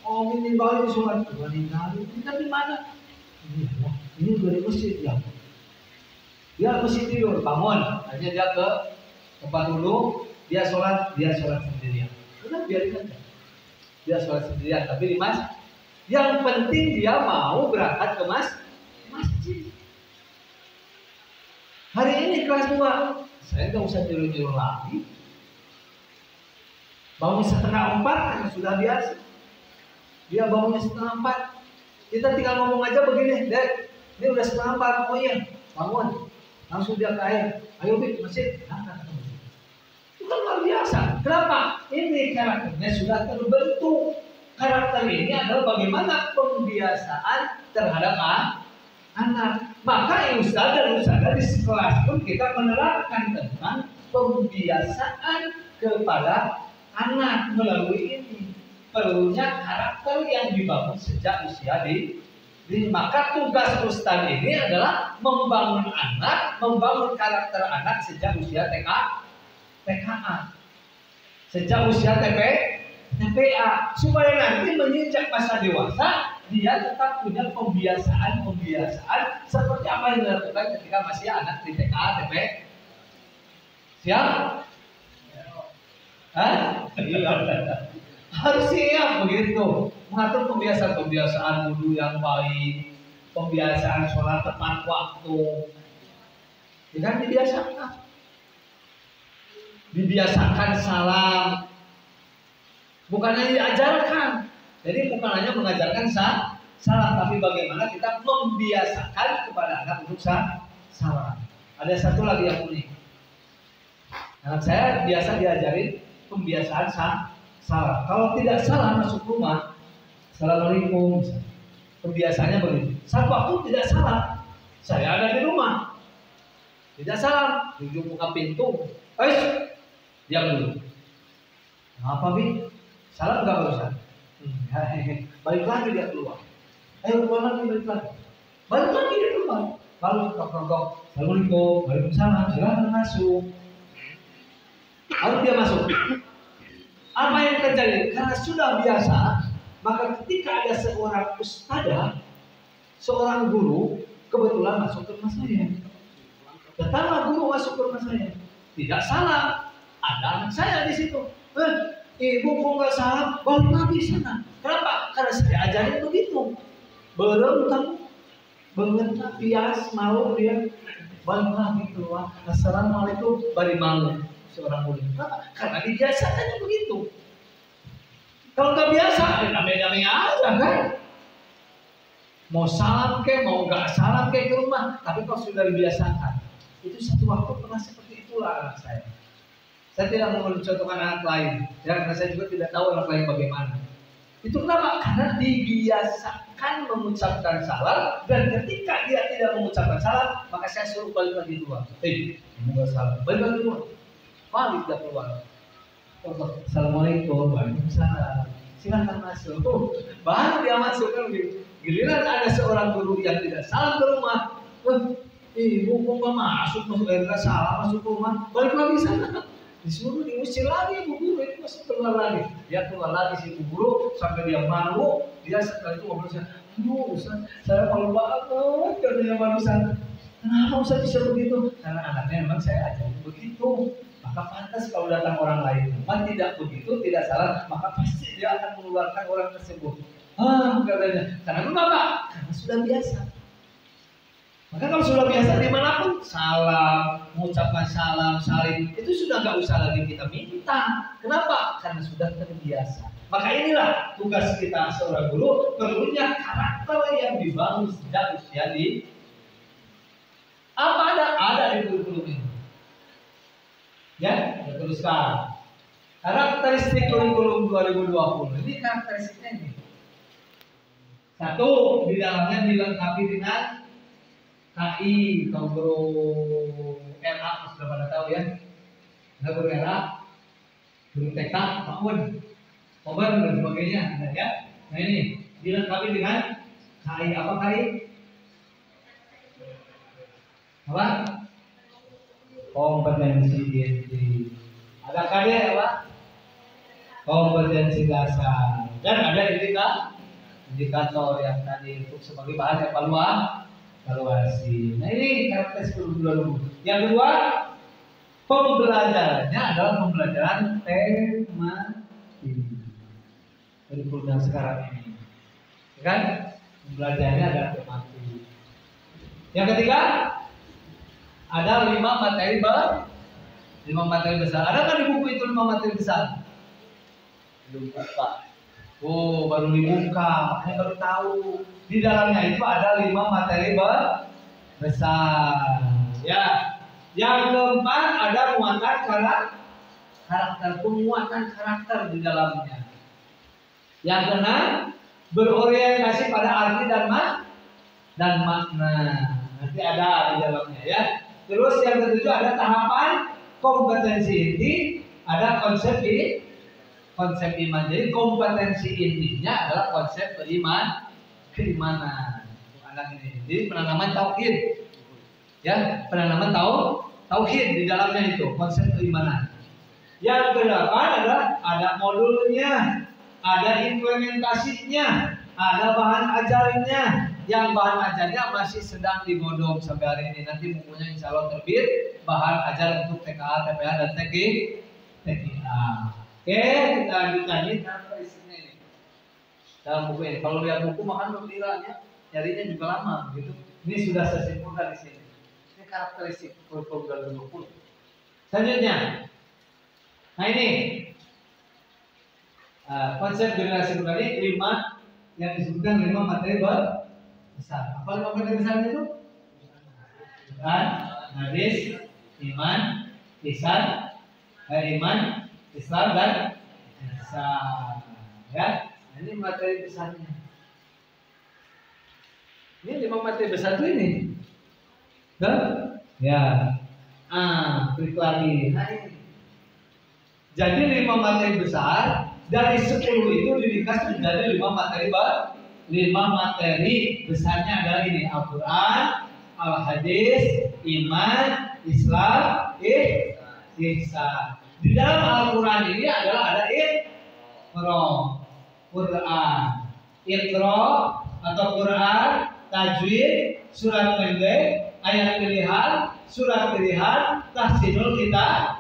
Oh ini baru sholat, tapi mana? Ini dari masjid ya. Dia mesti tidur, bangun, akhirnya dia ke tempat dulu, dia sholat sendirian. Udah biarin aja, dia sholat sendirian. Tapi di masjid, yang penting dia mau berangkat ke masjid. Hari ini kelas 2, saya nggak usah tidur lagi. Bangun 3:30 karena sudah biasa. Dia bangunnya 3:30. Kita tinggal ngomong aja begini, Dek, ini udah 3:30, oh iya, bangun. Langsung dia ke air, ayo Bik, masjid. Itu kan luar biasa. Kenapa? Ini karakternya sudah terbentuk. Karakter ini adalah bagaimana pembiasaan terhadap anak. Maka ustaz dan ustazah di kelas pun kita menerapkan tentang pembiasaan kepada anak melalui ini. Perlunya karakter yang dibangun sejak usia dini. Maka tugas ustaz ini adalah membangun anak, membangun karakter anak sejak usia TKA, sejak usia TPA, supaya nanti menginjak masa dewasa dia tetap punya pembiasaan seperti apa yang dilakukan ketika masih anak di TKA, TP. Siap? Hah? Harus siap begitu. Mengatur pembiasaan wudhu yang baik, pembiasaan sholat tepat waktu. Dengan dibiasakan salam, bukan hanya diajarkan. Jadi bukan hanya mengajarkan salam, tapi bagaimana kita membiasakan kepada anak untuk salam. Ada satu lagi yang unik. Anak saya biasa diajarin pembiasaan salam. Kalau tidak salah masuk rumah, Assalamualaikum. Kebiasaannya begitu. Saat waktu tidak salah, saya ada di rumah. Tidak salam, di ujung muka pintu. Diam dulu. Apa Bi? Salam nggak barusan? Balik lagi dia keluar. Ayo keluar lagi, balik lagi. Balik lagi dia keluar. Lalu ketok-ketok. Assalamualaikum, waalaikumsalam, silakan masuk. Lalu dia masuk. Apa yang terjadi? Karena sudah biasa, maka ketika ada seorang ustadzah, seorang guru, kebetulan masuk ke rumah saya. Datanglah guru masuk ke rumah saya. Tidak salah, ada anak saya di situ. Ibu kok nggak salam? Balik lagi sana. Kenapa? Karena saya ajarin begitu. Belum kamu bengetna bias malu dia. Balik lagi keluar. Assalamualaikum. Bari malu seorang murid. Kenapa? Karena dibiasakannya begitu. Kalau nggak biasa, damai-damai aja kan. Mau salam ke, mau nggak salam ke rumah. Tapi kalau sudah dibiasakan, itu satu waktu pernah seperti itulah anak saya. Saya tidak mau mencontohkan anak lain, ya, karena saya juga tidak tahu anak lain bagaimana. Itu kenapa? Karena dibiasakan mengucapkan salam, dan ketika dia tidak mengucapkan salam, maka saya suruh balik lagi keluar. Kamu nggak salam, balik lagi keluar. Balik dia keluar. Assalamualaikum, waalaikumsalam. Silakan masuk. Baru dia masuk kan giliran ada seorang guru yang tidak salam ke rumah. Ibu kok nggak masuk salam masuk ke rumah, balik lagi sana. Disuruh diusir lagi ibu guru, itu masih keluar lagi. Dia keluar lagi si ibu guru sampai dia malu. Dia setelah itu ngobrol Ustaz, saya malu banget katanya barusan. Kenapa Ustaz bisa begitu? Karena anaknya memang saya ajarin begitu. Maka pantas kalau datang orang lain rumah tidak begitu, tidak salah, maka pasti dia akan mengeluarkan orang tersebut. Katanya. Karena kenapa? Karena sudah biasa. Maka kalau sudah biasa dimanapun salam, mengucapkan salam, salim, itu sudah nggak usah lagi kita minta. Kenapa? Karena sudah terbiasa. Maka inilah tugas kita seorang guru, perlunya karakter yang dibangun sejak usia di apa ada di kurikulum ini. Ya, kita teruskan. Karakteristik kurikulum 2020 ini karakteristiknya ini. Satu, di dalamnya dilengkapi dengan KI, atau guru RA, sudah pada tahu ya. Ada guru RA, guru TK, PAUD, Kober dan sebagainya, ada ya. Nah ini dilengkapi dengan KI. Apa KI? Apa? Kompetensi inti. Ada KD apa? Kompetensi dasar. Dan ada indikator yang tadi untuk sebagai bahan evaluasi. Nah ini karakteristik dulu. Yang kedua, pembelajarannya adalah pembelajaran tematik. Kurikulum yang sekarang ini, kan? Pembelajarannya adalah tematik. Yang ketiga, ada 5 materi besar. Ada kan di buku itu 5 materi besar? Belum buka. Oh, baru dibuka, makanya baru tahu. Di dalamnya itu ada 5 materi besar. Ya. Yang keempat ada muatan karakter, penguatan karakter di dalamnya. Yang keenam berorientasi pada arti dan makna. Nanti ada di dalamnya ya. Terus yang ketujuh ada tahapan kompetensi inti, ada konsep iman. Jadi kompetensi intinya adalah konsep keimanan. Anak ini. Jadi penanaman tauhid. Ya, penanaman tauhid di dalamnya itu konsep keimanan. Yang kedelapan adalah ada modulnya, ada implementasinya, ada bahan ajarnya. Yang bahan ajarnya masih sedang digodok sampai hari ini. Nanti bukunya insya Allah terbit, bahan ajar untuk TKA, TPA, dan TKA. Oke, kita lanjutkan ini karakteristiknya ini. Dalam buku ini, kalau lihat buku makan pembeliannya, nyarinya juga lama, gitu. Ini sudah saya simpulkan di sini. Ini karakteristik kurikulum 2020. Selanjutnya, nah ini konsep generasi muda ini 5 yang disebutkan 5 materi besar. Apa 5 materi besar itu? Kan, hadis, iman, iman, Islam dan ihsan. Ya, ini materi besarnya. Ini 5 materi besar itu ini. Kan? Ya. klik lagi. Nah ini. Jadi 5 materi besar dari 10 itu diringkas menjadi 5 materi 5 materi besarnya adalah ini: Al-Quran, Al-Hadis, Iman, Islam, Ihsan. Di dalam Al-Quran ini adalah ada Quran, Iqra atau Quran, tajwid, surat pendek, ayat pilihan, surat pilihan, tahsinul kitabah.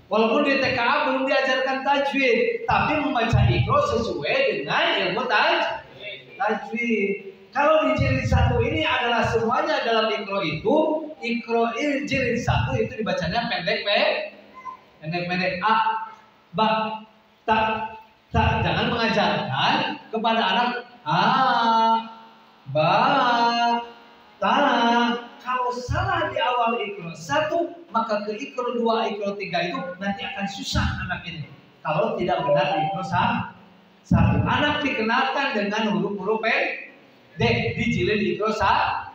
Walaupun di TKA belum diajarkan tajwid, tapi membaca Iqra sesuai dengan ilmu tajwid. Kalau di jilid 1 ini adalah semuanya dalam Iqra itu, jilid 1 itu dibacanya pendek-pendek. A, ba, ta. Jangan mengajarkan kepada anak a, ba, ta. Kalau salah di awal Iqra 1, maka ke Iqra 2, Iqra 3 itu nanti akan susah anak ini. Kalau tidak benar di Iqra 1. Anak dikenalkan dengan huruf-huruf pendek di jilid Iqra 1.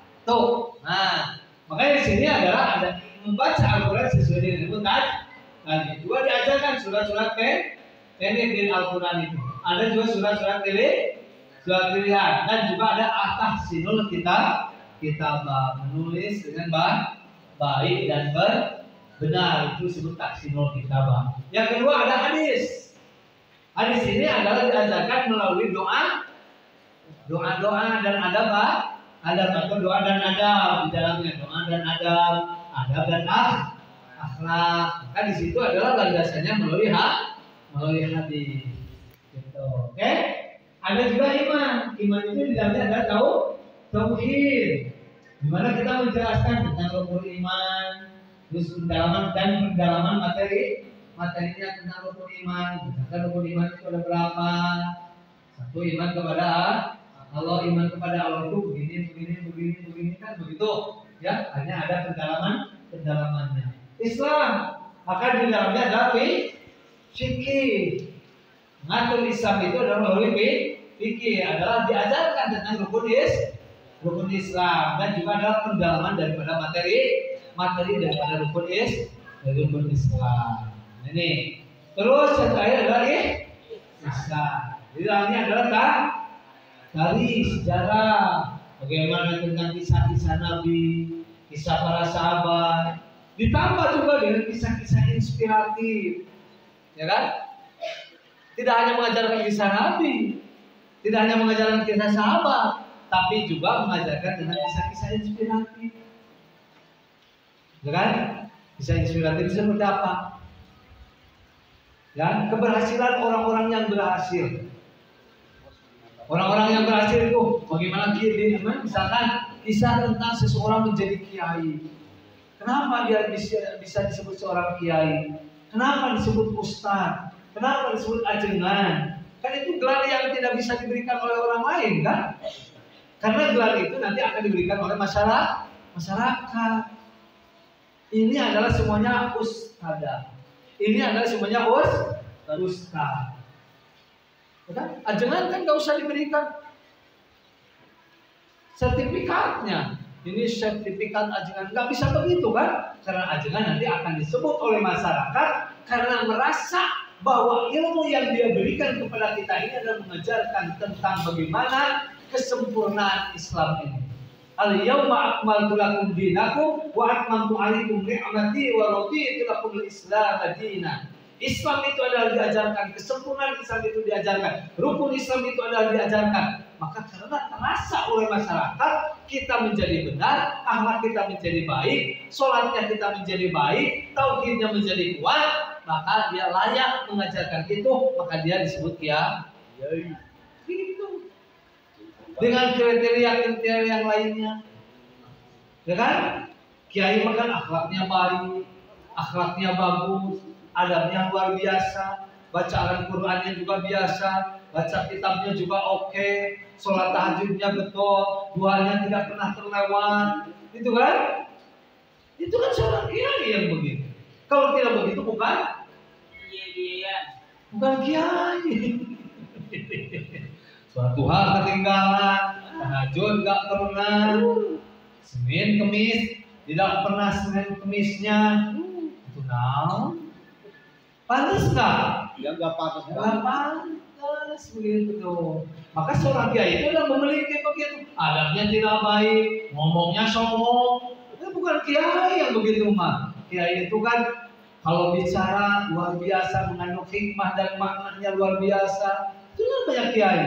Nah, makanya di sini adalah ada membaca Al-Quran sesuai dengan ilmu tajwid. Juga diajarkan surat-surat pendek di Al-Quran itu. Ada juga surat-surat pilihan, dan juga ada tahsinul kitabah, menulis dengan baik dan benar, itu disebut tahsinul kitabah. Yang kedua ada hadis. Hadis ini adalah diajarkan melalui doa dan adab atau doa dan adab di dalamnya, doa dan adab dan akhlak. Maka di situ adalah landasannya melalui hadis. Gitu. Oke? Ada juga iman. Iman itu di dalamnya ada tauhid. Di mana kita menjelaskan tentang rukun iman, terus pendalaman materinya tentang rukun iman. Misalkan rukun iman itu ada berapa? 1, iman kepada Allah. Iman kepada Allah itu begini kan begitu. Ya, hanya ada pendalamannya. Islam, maka di dalamnya ada fikih. Mengatur Islam itu adalah melalui fikih, adalah diajarkan tentang rukun Islam, dan juga adalah pendalaman daripada materi daripada rukun Islam. Ini. Terus yang terakhir adalah ihsan. Di dalamnya adalah tari sejarah, bagaimana tentang kisah-kisah Nabi, kisah para sahabat, ditambah juga dengan kisah-kisah inspiratif, ya kan? Tidak hanya mengajarkan kisah Nabi, tidak hanya mengajarkan kisah sahabat, tapi juga mengajarkan dengan kisah-kisah inspiratif. Ya kan? Kisah inspiratif seperti apa? Ya, keberhasilan orang-orang yang berhasil. Orang-orang yang berhasil itu bagaimana dia, misalkan kisah tentang seseorang menjadi kiai. Kenapa dia bisa disebut seorang kiai? Kenapa disebut ustaz? Kenapa disebut ajengan? Kan itu gelar yang tidak bisa diberikan oleh orang lain, kan? Karena gelar itu nanti akan diberikan oleh masyarakat. Ini adalah semuanya ustadzah. Ini adalah semuanya ustaz. Kan? Ajengan kan nggak usah diberikan sertifikatnya. Ini sertifikat ajengan, nggak bisa begitu kan? Karena ajengan nanti akan disebut oleh masyarakat karena merasa bahwa ilmu yang dia berikan kepada kita ini adalah mengajarkan tentang bagaimana kesempurnaan Islam ini. Al-yawma akmaltu lakum dinakum wa atmamtu 'alaikum ni'mati wa raditu lakumul Islam dinan. Islam itu adalah diajarkan, kesempurnaan Islam itu diajarkan, rukun Islam itu adalah diajarkan. Maka karena terasa oleh masyarakat kita menjadi benar, akhlak kita menjadi baik, sholatnya kita menjadi baik, tauhidnya menjadi kuat, maka dia layak mengajarkan itu, maka dia disebut kiai. Gitu. Dengan kriteria yang lainnya, ya kan? Kiai makan akhlaknya baik, akhlaknya bagus, adabnya luar biasa, baca Al-Qur'annya juga biasa, baca kitabnya juga oke, sholat tahajudnya betul, duanya tidak pernah terlewat, itu kan? Itu kan seorang kiai yang begitu. Kalau tidak begitu bukan kiai. Suatu hal ketinggalan, tahajud nggak pernah, Senin Kemis tidak pernah Senin Kemisnya. Itu naon? Pantas nggak? Ya nggak pantas Nggak banget. pantas begitu. Maka seorang kiai itu yang memiliki begitu. Adabnya tidak baik, ngomongnya sombong. Itu bukan kiai yang begitu mah. Kiai itu kan kalau bicara luar biasa, mengandung hikmah dan maknanya luar biasa. Itu kan banyak kiai.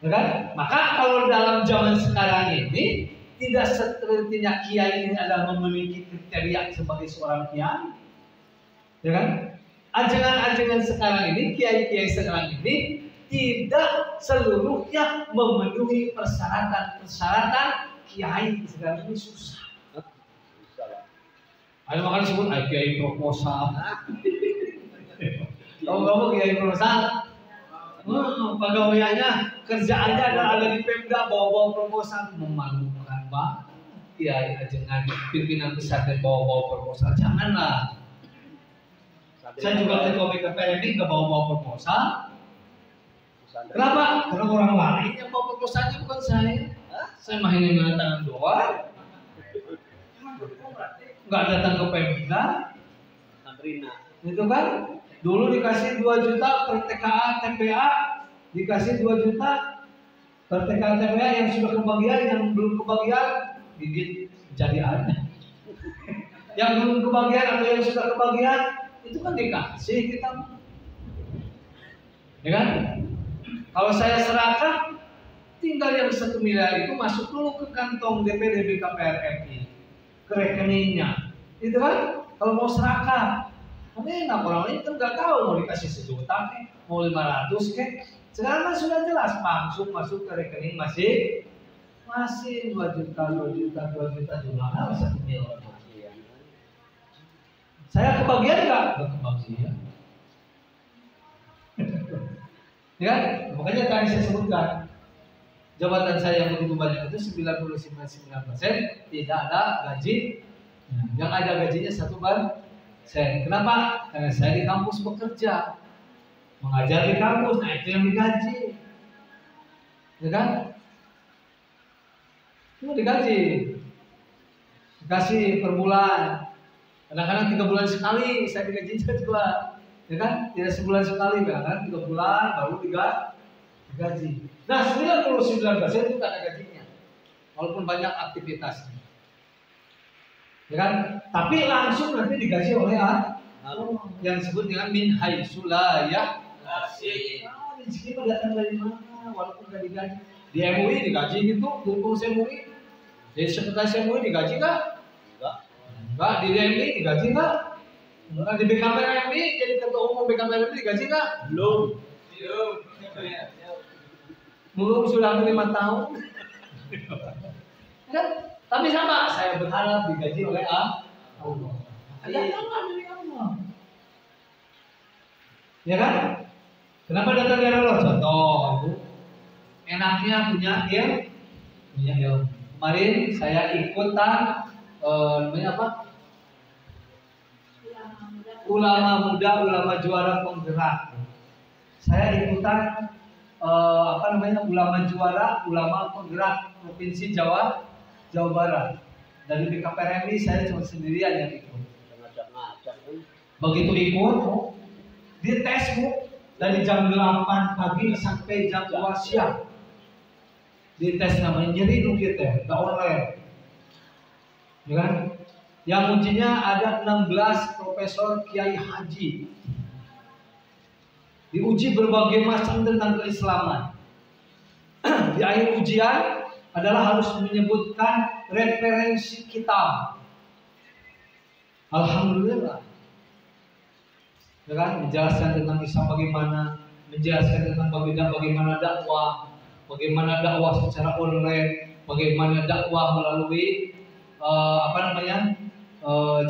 Ya kan? Maka kalau dalam zaman sekarang ini tidak sepertinya kiai ini adalah memiliki kriteria sebagai seorang kiai. Ya kan? Ajengan-ajengan sekarang ini, kiai-kiai sekarang ini tidak seluruhnya memenuhi persyaratan kiai sekarang ini susah. Ada makanya disebut kiai proposal. Kamu kiai proposal? Pegawainya kerjaannya ada di Pemda bawa-bawa proposal, memalukan banget. Kiai ajengan pimpinan besar dan bawa-bawa proposal, janganlah. Saya juga ketua BKPRMI nggak bawa-bawa proposal. Kenapa? Karena orang lain yang bawa proposalnya bukan saya. Saya mainin tangan doang. Nggak datang ke Pemda. Itu kan? Dulu dikasih 2 juta per TKA TPA, dikasih 2 juta per TKA TPA yang sudah kebagian, yang belum kebagian gigit jadi ada. Yang belum kebagian atau yang sudah kebagian itu kan dikasih kita. Ya kan? Kalau saya serahkan, tinggal yang 1 miliar itu masuk dulu ke kantong DPD BKPRMI, ke rekeningnya. Itu kan? Kalau mau serahkan, enak orang lain kan nggak tahu mau dikasih 1 juta ke, mau 500 ke. Sekarang kan sudah jelas langsung masuk ke rekening masih 2 juta jumlahnya 1 miliar. Saya kebagian nggak? Nggak kebagian. Ya kan? Makanya tadi saya sebutkan jabatan saya yang begitu banyak itu 99% tidak ada gaji. Yang ada gajinya 1%. Kenapa? Karena saya di kampus bekerja, mengajar di kampus, nah itu yang digaji. Ya kan? Itu digaji, dikasih per bulan. Kadang-kadang 3 bulan sekali saya digaji juga, ya kan? Tidak sebulan sekali, kadang-kadang 3 bulan baru digaji. Nah 99% itu tak ada gajinya, walaupun banyak aktivitasnya, ya kan? Tapi langsung nanti digaji oleh yang disebut dengan min haitsu la yahtasib. Rezeki itu datang dari mana? Walaupun nggak digaji. Di MUI digaji gitu, pengurus MUI, jadi sekretaris MUI digaji nggak? Enggak, di DMI digaji nggak? Enggak, di BKPRMI jadi ketua umum BKPRMI digaji nggak? Belum. Belum, sudah 5 tahun. Kan? Tapi sama, saya berharap digaji oleh Allah. Ada tangan dari Allah. Ya kan? Kenapa datang dari Allah? Contoh, enaknya punya ilmu. Kemarin saya ikutan namanya apa? Ulama muda, ulama juara penggerak. Saya ikutan ulama juara, ulama penggerak provinsi Jawa Barat. Dari BKPRMI saya cuma sendirian yang ikut. Begitu ikut, dites dari jam 8 pagi sampai jam 2 siang. Dites namanya nyeri kita, nggak online. Ya kan? Yang ujinya ada 16 profesor kiai haji. Diuji berbagai macam tentang keislaman. Di akhir ujian adalah harus menyebutkan referensi kitab. Alhamdulillah. Ya kan? Menjelaskan tentang Islam bagaimana, menjelaskan tentang bagaimana dakwah secara online, bagaimana dakwah melalui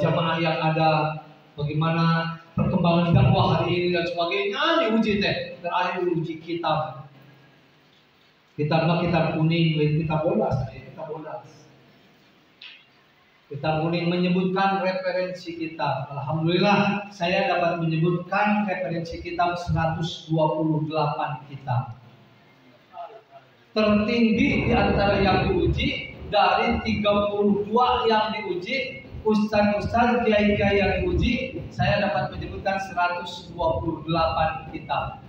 jamaah yang ada, bagaimana perkembangan dakwah hari ini dan sebagainya. Diuji terakhir diuji kitab kuning, kitab bodas. Kitab kuning menyebutkan referensi kitab. Alhamdulillah saya dapat menyebutkan referensi kitab 128 kitab. Tertinggi di antara yang diuji dari 32 yang diuji, ustaz-ustaz, kiai-kiai yang diuji, saya dapat menyebutkan 128 kitab.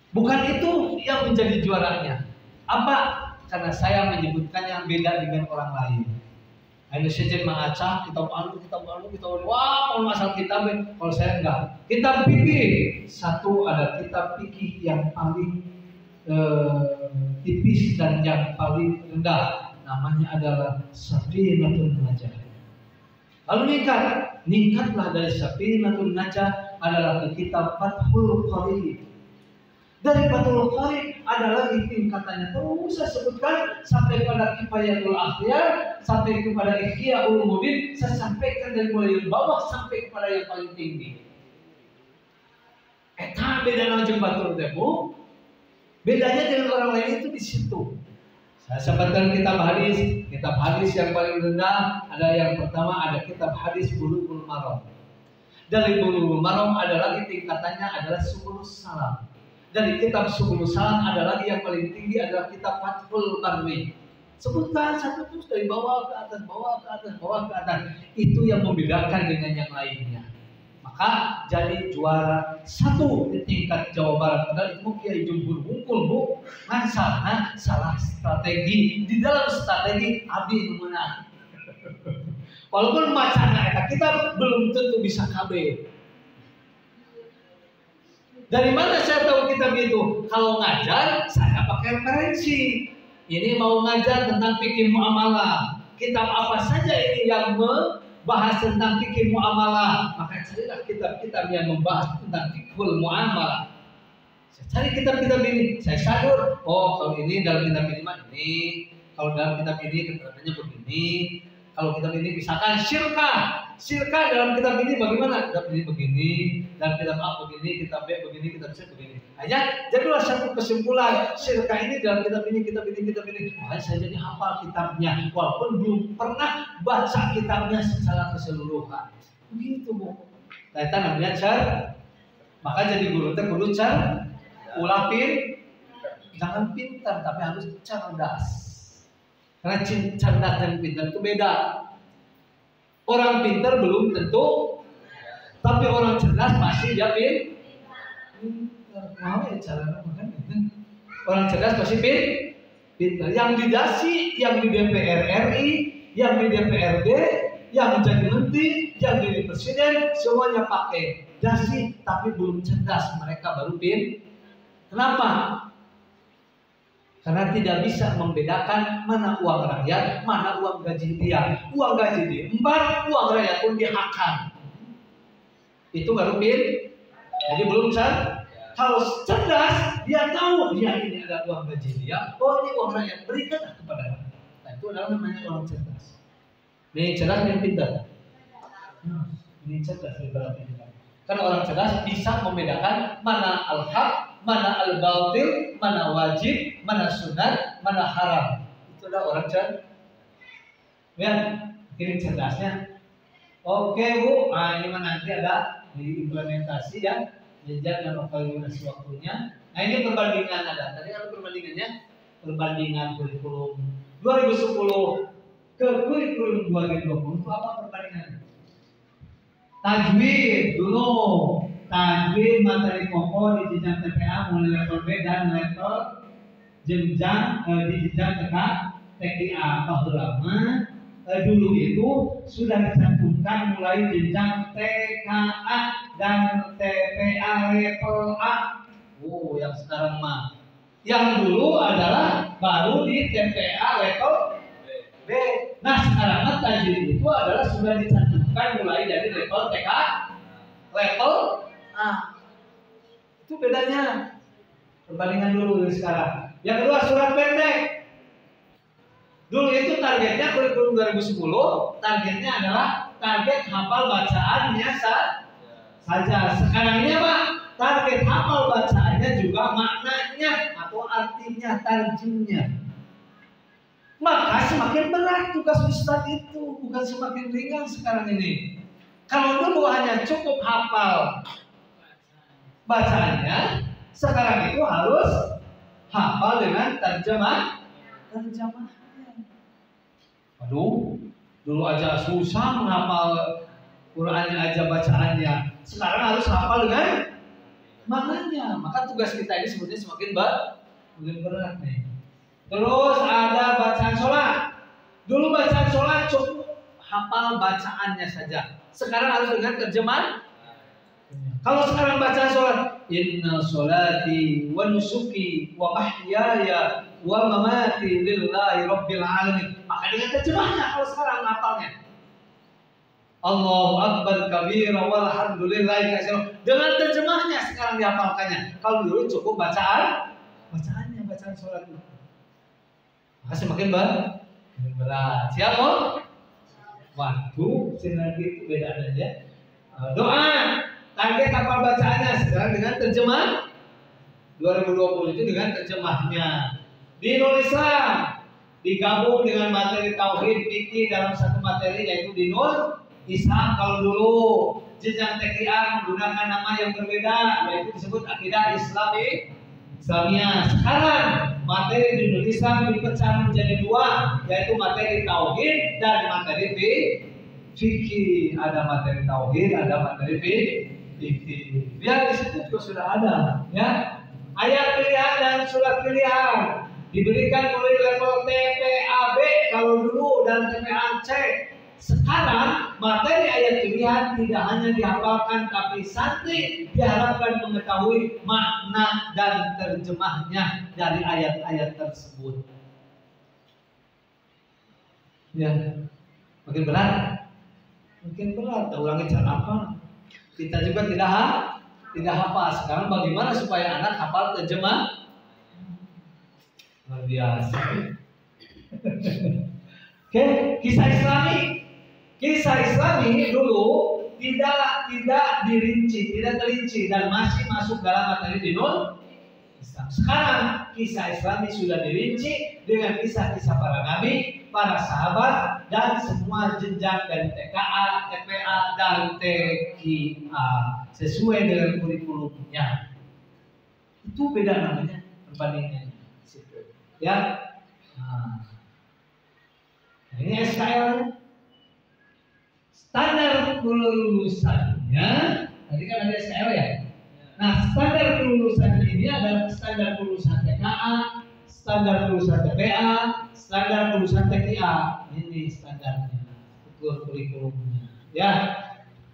Bukan itu yang menjadi juaranya. Apa? Karena saya menyebutkannya beda dengan orang lain. Ini saja mengacak kitab anu, wah, kalau masalah kitab, kalau saya enggak. Kitab fikih, satu ada kitab fikih yang paling tipis dan yang paling rendah, namanya adalah Safinatul Najah. Lalu ningkatlah dari Safinatul Najah adalah ke kitab Fathul Qarib. Dari Fathul Qarib ada lagi tingkatannya, terus saya sebutkan sampai pada Kifayatul Akhyar, sampai kepada Ihya Ulumuddin, saya sampaikan dari mulai yang bawah sampai kepada yang paling tinggi. Eta beda nama jeung Fathul Qarib. Bedanya dengan orang lain itu di situ. Saya sebutkan kitab hadis yang paling rendah ada yang pertama, ada kitab hadis Bulughul Maram. Dari Bulughul Maram ada lagi tingkatannya adalah Subulus Salam. Dari kitab Subulus Salam ada lagi yang paling tinggi adalah kitab Fathul Barwi. Sebutkan satu terus dari bawah ke atas, bawah ke atas, bawah ke atas. Itu yang membedakan dengan yang lainnya. Maka jadi juara 1 di tingkat Jawa Barat. Padahal itu Kiai Jumhur Bungkul Bu, masalah salah strategi. Di dalam strategi abdi menang. Walaupun macana kita belum tentu bisa KB. Dari mana saya tahu kitab itu? Kalau ngajar saya pakai referensi. Ini mau ngajar tentang fikih muamalah. Kitab apa saja ini yang bahas tentang fikih muamalah, maka carilah kitab-kitab yang membahas tentang fikih muamalah. Saya cari kitab-kitab ini, saya sadur, oh kalau ini dalam kitab ini mah ini, kalau dalam kitab ini keterangannya begini, kalau kitab ini misalkan syirka dalam kitab ini bagaimana? Kitab ini begini, dalam kitab A begini, kitab B begini, kitab C begini. Hanya jadilah satu kesimpulan, syirka ini dalam kitab ini. Makanya saya jadi hafal kitabnya, walaupun belum pernah baca kitabnya secara keseluruhan. Begitu Bu. Nah, itu namanya car. Maka jadi guru teh kudu car, ulapin, jangan pintar tapi harus cerdas. Karena cerdas dan pintar itu beda. Orang pintar belum tentu, tapi orang cerdas pasti dia pintar. Mau ya cara makan itu. Orang cerdas pasti pintar. Yang di DASI, yang di DPR RI, yang di DPRD, yang jadi menteri, yang jadi presiden, semuanya pakai DASI, tapi belum cerdas. Mereka baru pintar. Kenapa? Karena tidak bisa membedakan mana uang rakyat, mana uang gaji dia. Uang gaji diembar, uang rakyat pun dihakan. Itu baru pintar. Jadi belum cerdas. Kalau cerdas, dia tahu dia ini ada uang gaji dia. Oh ini uang rakyat, berikan kepada rakyat. Nah, itu adalah namanya orang cerdas. Ini cerdas dan pintar. Ini cerdas dan pintar. Karena orang cerdas bisa membedakan mana al-haq, mana al-batil, mana wajib, mana sunat, mana haram. Itu adalah orang cerdas. Ya, ini cerdasnya. Oke Bu, nah ini nanti ada diimplementasi ya. Jenjang dan evaluasi waktunya. Nah ini perbandingan ada. Tadi ada perbandingannya. Perbandingan kurikulum 2010 ke kurikulum 2020 itu apa perbandingannya? Tajwid dulu. Tajwid materi pokok di jenjang TPA mulai level B dan level jenjang di jenjang TKA. Bahwa dulu itu sudah dicantumkan mulai jenjang TKA dan TPA level A. Oh, yang sekarang mah. Yang dulu adalah baru di TPA level B. Nah, sekarang mah tajwid itu adalah sudah dicantumkan mulai dari level TKA level A. Itu bedanya. Perbandingan dulu dari sekarang. Yang kedua surat pendek. Dulu itu targetnya kurikulum 2010, targetnya adalah target hafal bacaannya saja. Sekarang ini apa? Target hafal bacaannya juga maknanya atau artinya, tarjimnya. Maka semakin berat tugas ustadz itu, bukan semakin ringan sekarang ini. Kalau dulu hanya cukup hafal bacaannya, sekarang itu harus hafal dengan terjemah. terjemahnya. Aduh, dulu aja susah menghafal Qurannya aja bacaannya. Sekarang harus hafal dengan maknanya. Maka tugas kita ini sebetulnya semakin berat nih. Terus ada bacaan sholat. Dulu bacaan sholat cukup hafal bacaannya saja. Sekarang harus dengan terjemah. Kalau sekarang bacaan sholat, inna sholati wa nusuki wa mahyaya wa mamati lillahi rabbil alamin. Maka dengan terjemahnya kalau sekarang hafalnya. Allahu akbar kabira walhamdulillahi katsira. Dengan terjemahnya sekarang dihafalkannya. Kalau dulu cukup bacaannya, bacaan sholat itu. Maka semakin berat. Siap, Om? Waduh, sinar itu beda aja. Doa, target hafal bacaannya sekarang dengan terjemah. 2020 itu dengan terjemahnya. Di Indonesia digabung dengan materi tauhid fikih dalam satu materi yaitu di Nur Islam. Kalau dulu jenjang TKA menggunakan nama yang berbeda yaitu disebut akidah Islamiyah. Sekarang materi di Indonesia dipecah menjadi dua yaitu materi tauhid dan materi fikih. Ada materi tauhid, ada materi fikih. Lihat di situ juga sudah ada, ya. Ayat pilihan dan surat pilihan diberikan mulai level TPAB kalau dulu dan TPAC. Sekarang materi ayat pilihan tidak hanya dihafalkan tapi santri diharapkan mengetahui makna dan terjemahnya dari ayat-ayat tersebut. Ya, makin berat. Ulangi cara apa? Kita juga tidak hafal. Sekarang bagaimana supaya anak hafal terjemah? Luar biasa. Oke, Kisah Islami dulu tidak terinci dan masih masuk dalam materi di Nur Islam. Sekarang kisah Islami sudah dirinci dengan kisah-kisah para nabi, para sahabat dan semua jenjang dari TKA, TPA dan TKA sesuai dengan kurikulumnya. Itu beda namanya perbandingannya. Ya. Nah, ini SKL. Standar kelulusannya, tadi kan ada SKL ya. Nah, standar kelulusan ini adalah standar kelulusan TKA, standar kelulusan TPA, standar kelulusan TKA. Ini standarnya, ukur kurikulumnya. Ya.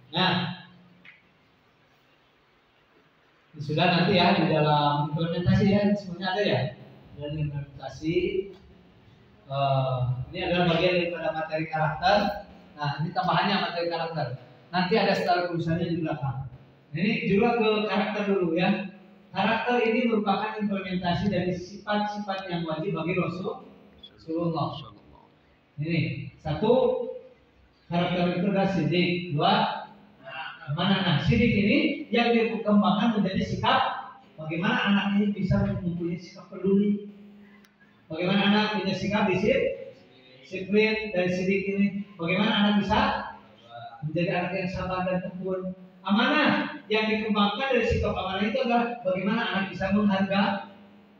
Nah, ini sudah nanti ya di dalam implementasi ya, semuanya ada ya. Dan implementasi ini adalah bagian daripada materi karakter. Nah, ini tambahannya materi karakter. Nanti ada standar kelulusannya di belakang. Ini juga ke karakter dulu ya. Karakter ini merupakan implementasi dari sifat-sifat yang wajib bagi Rasulullah. Ini satu, karakter itu adalah sidik. Dua, mana? Nah, sidik ini yang dikembangkan menjadi sikap. Bagaimana anak ini bisa mempunyai sikap peduli? Bagaimana anak punya sikap disiplin dari sidik ini? Bagaimana anak bisa menjadi anak yang sabar dan tekun? Amanah yang dikembangkan dari sikap amanah itu adalah bagaimana anak bisa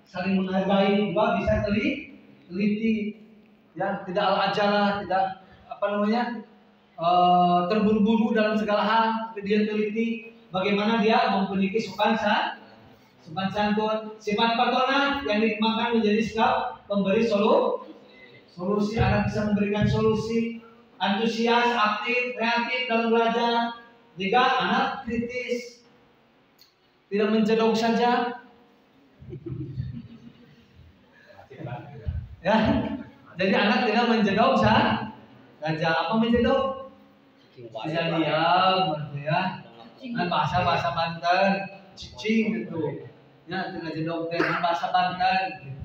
saling menghargai, dua bisa teliti, ya tidak al-ajalah, tidak terburu-buru dalam segala hal, tapi dia teliti. Bagaimana dia memiliki sopan santun, sifat patona yang dikembangkan menjadi sikap pemberi solusi. Anak bisa memberikan solusi, antusias, aktif, kreatif dalam belajar. Jika anak kritis, tidak menjedok saja, ya. Jadi anak tidak menjedok saja. Apa menjedok? Bisa diam, ya. Nah, bahasa Banten, cicing gitu. Ya, tidak jedok dengan bahasa Banten.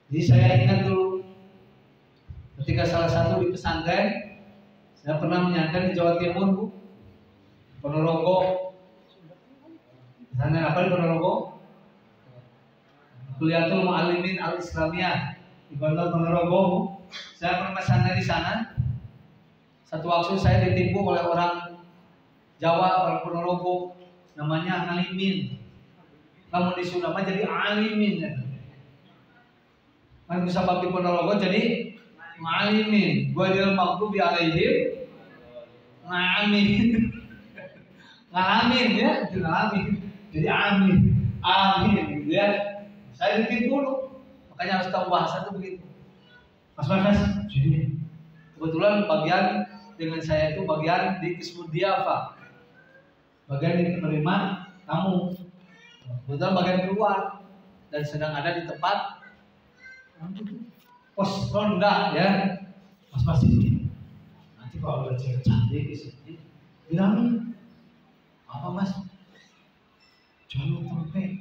Jadi saya ingat dulu, ketika salah satu di pesantren, saya pernah menyantren di Jawa Timur, Bu. Ponorogo. Pesantren apa di Ponorogo? Kuliatul Mu'allimin Al-Islamiyah di Kota Ponorogo, Bu. Saya pernah pesantren di sana. Satu waktu saya ditipu oleh orang Jawa, orang Ponorogo, namanya Alimin. Kamu di Sunda jadi Alimin. Kan bisa bagi penolongan jadi ngalimin. Gua di maghdubi alaihim ngalamin. Ngalamin ya, itu ngalamin. Jadi amin. Amin gitu ya. Saya ditipu dulu. Makanya harus tahu bahasa itu begitu. Mas, sini. Kebetulan bagian dengan saya itu bagian di Qismud Diafah. Bagian yang menerima tamu. Kebetulan bagian keluar dan sedang ada di tempat pos ronda ya. Mas ini. Nanti kalau ada cewek cantik di sini, bilangin apa mas? Jangan tempe.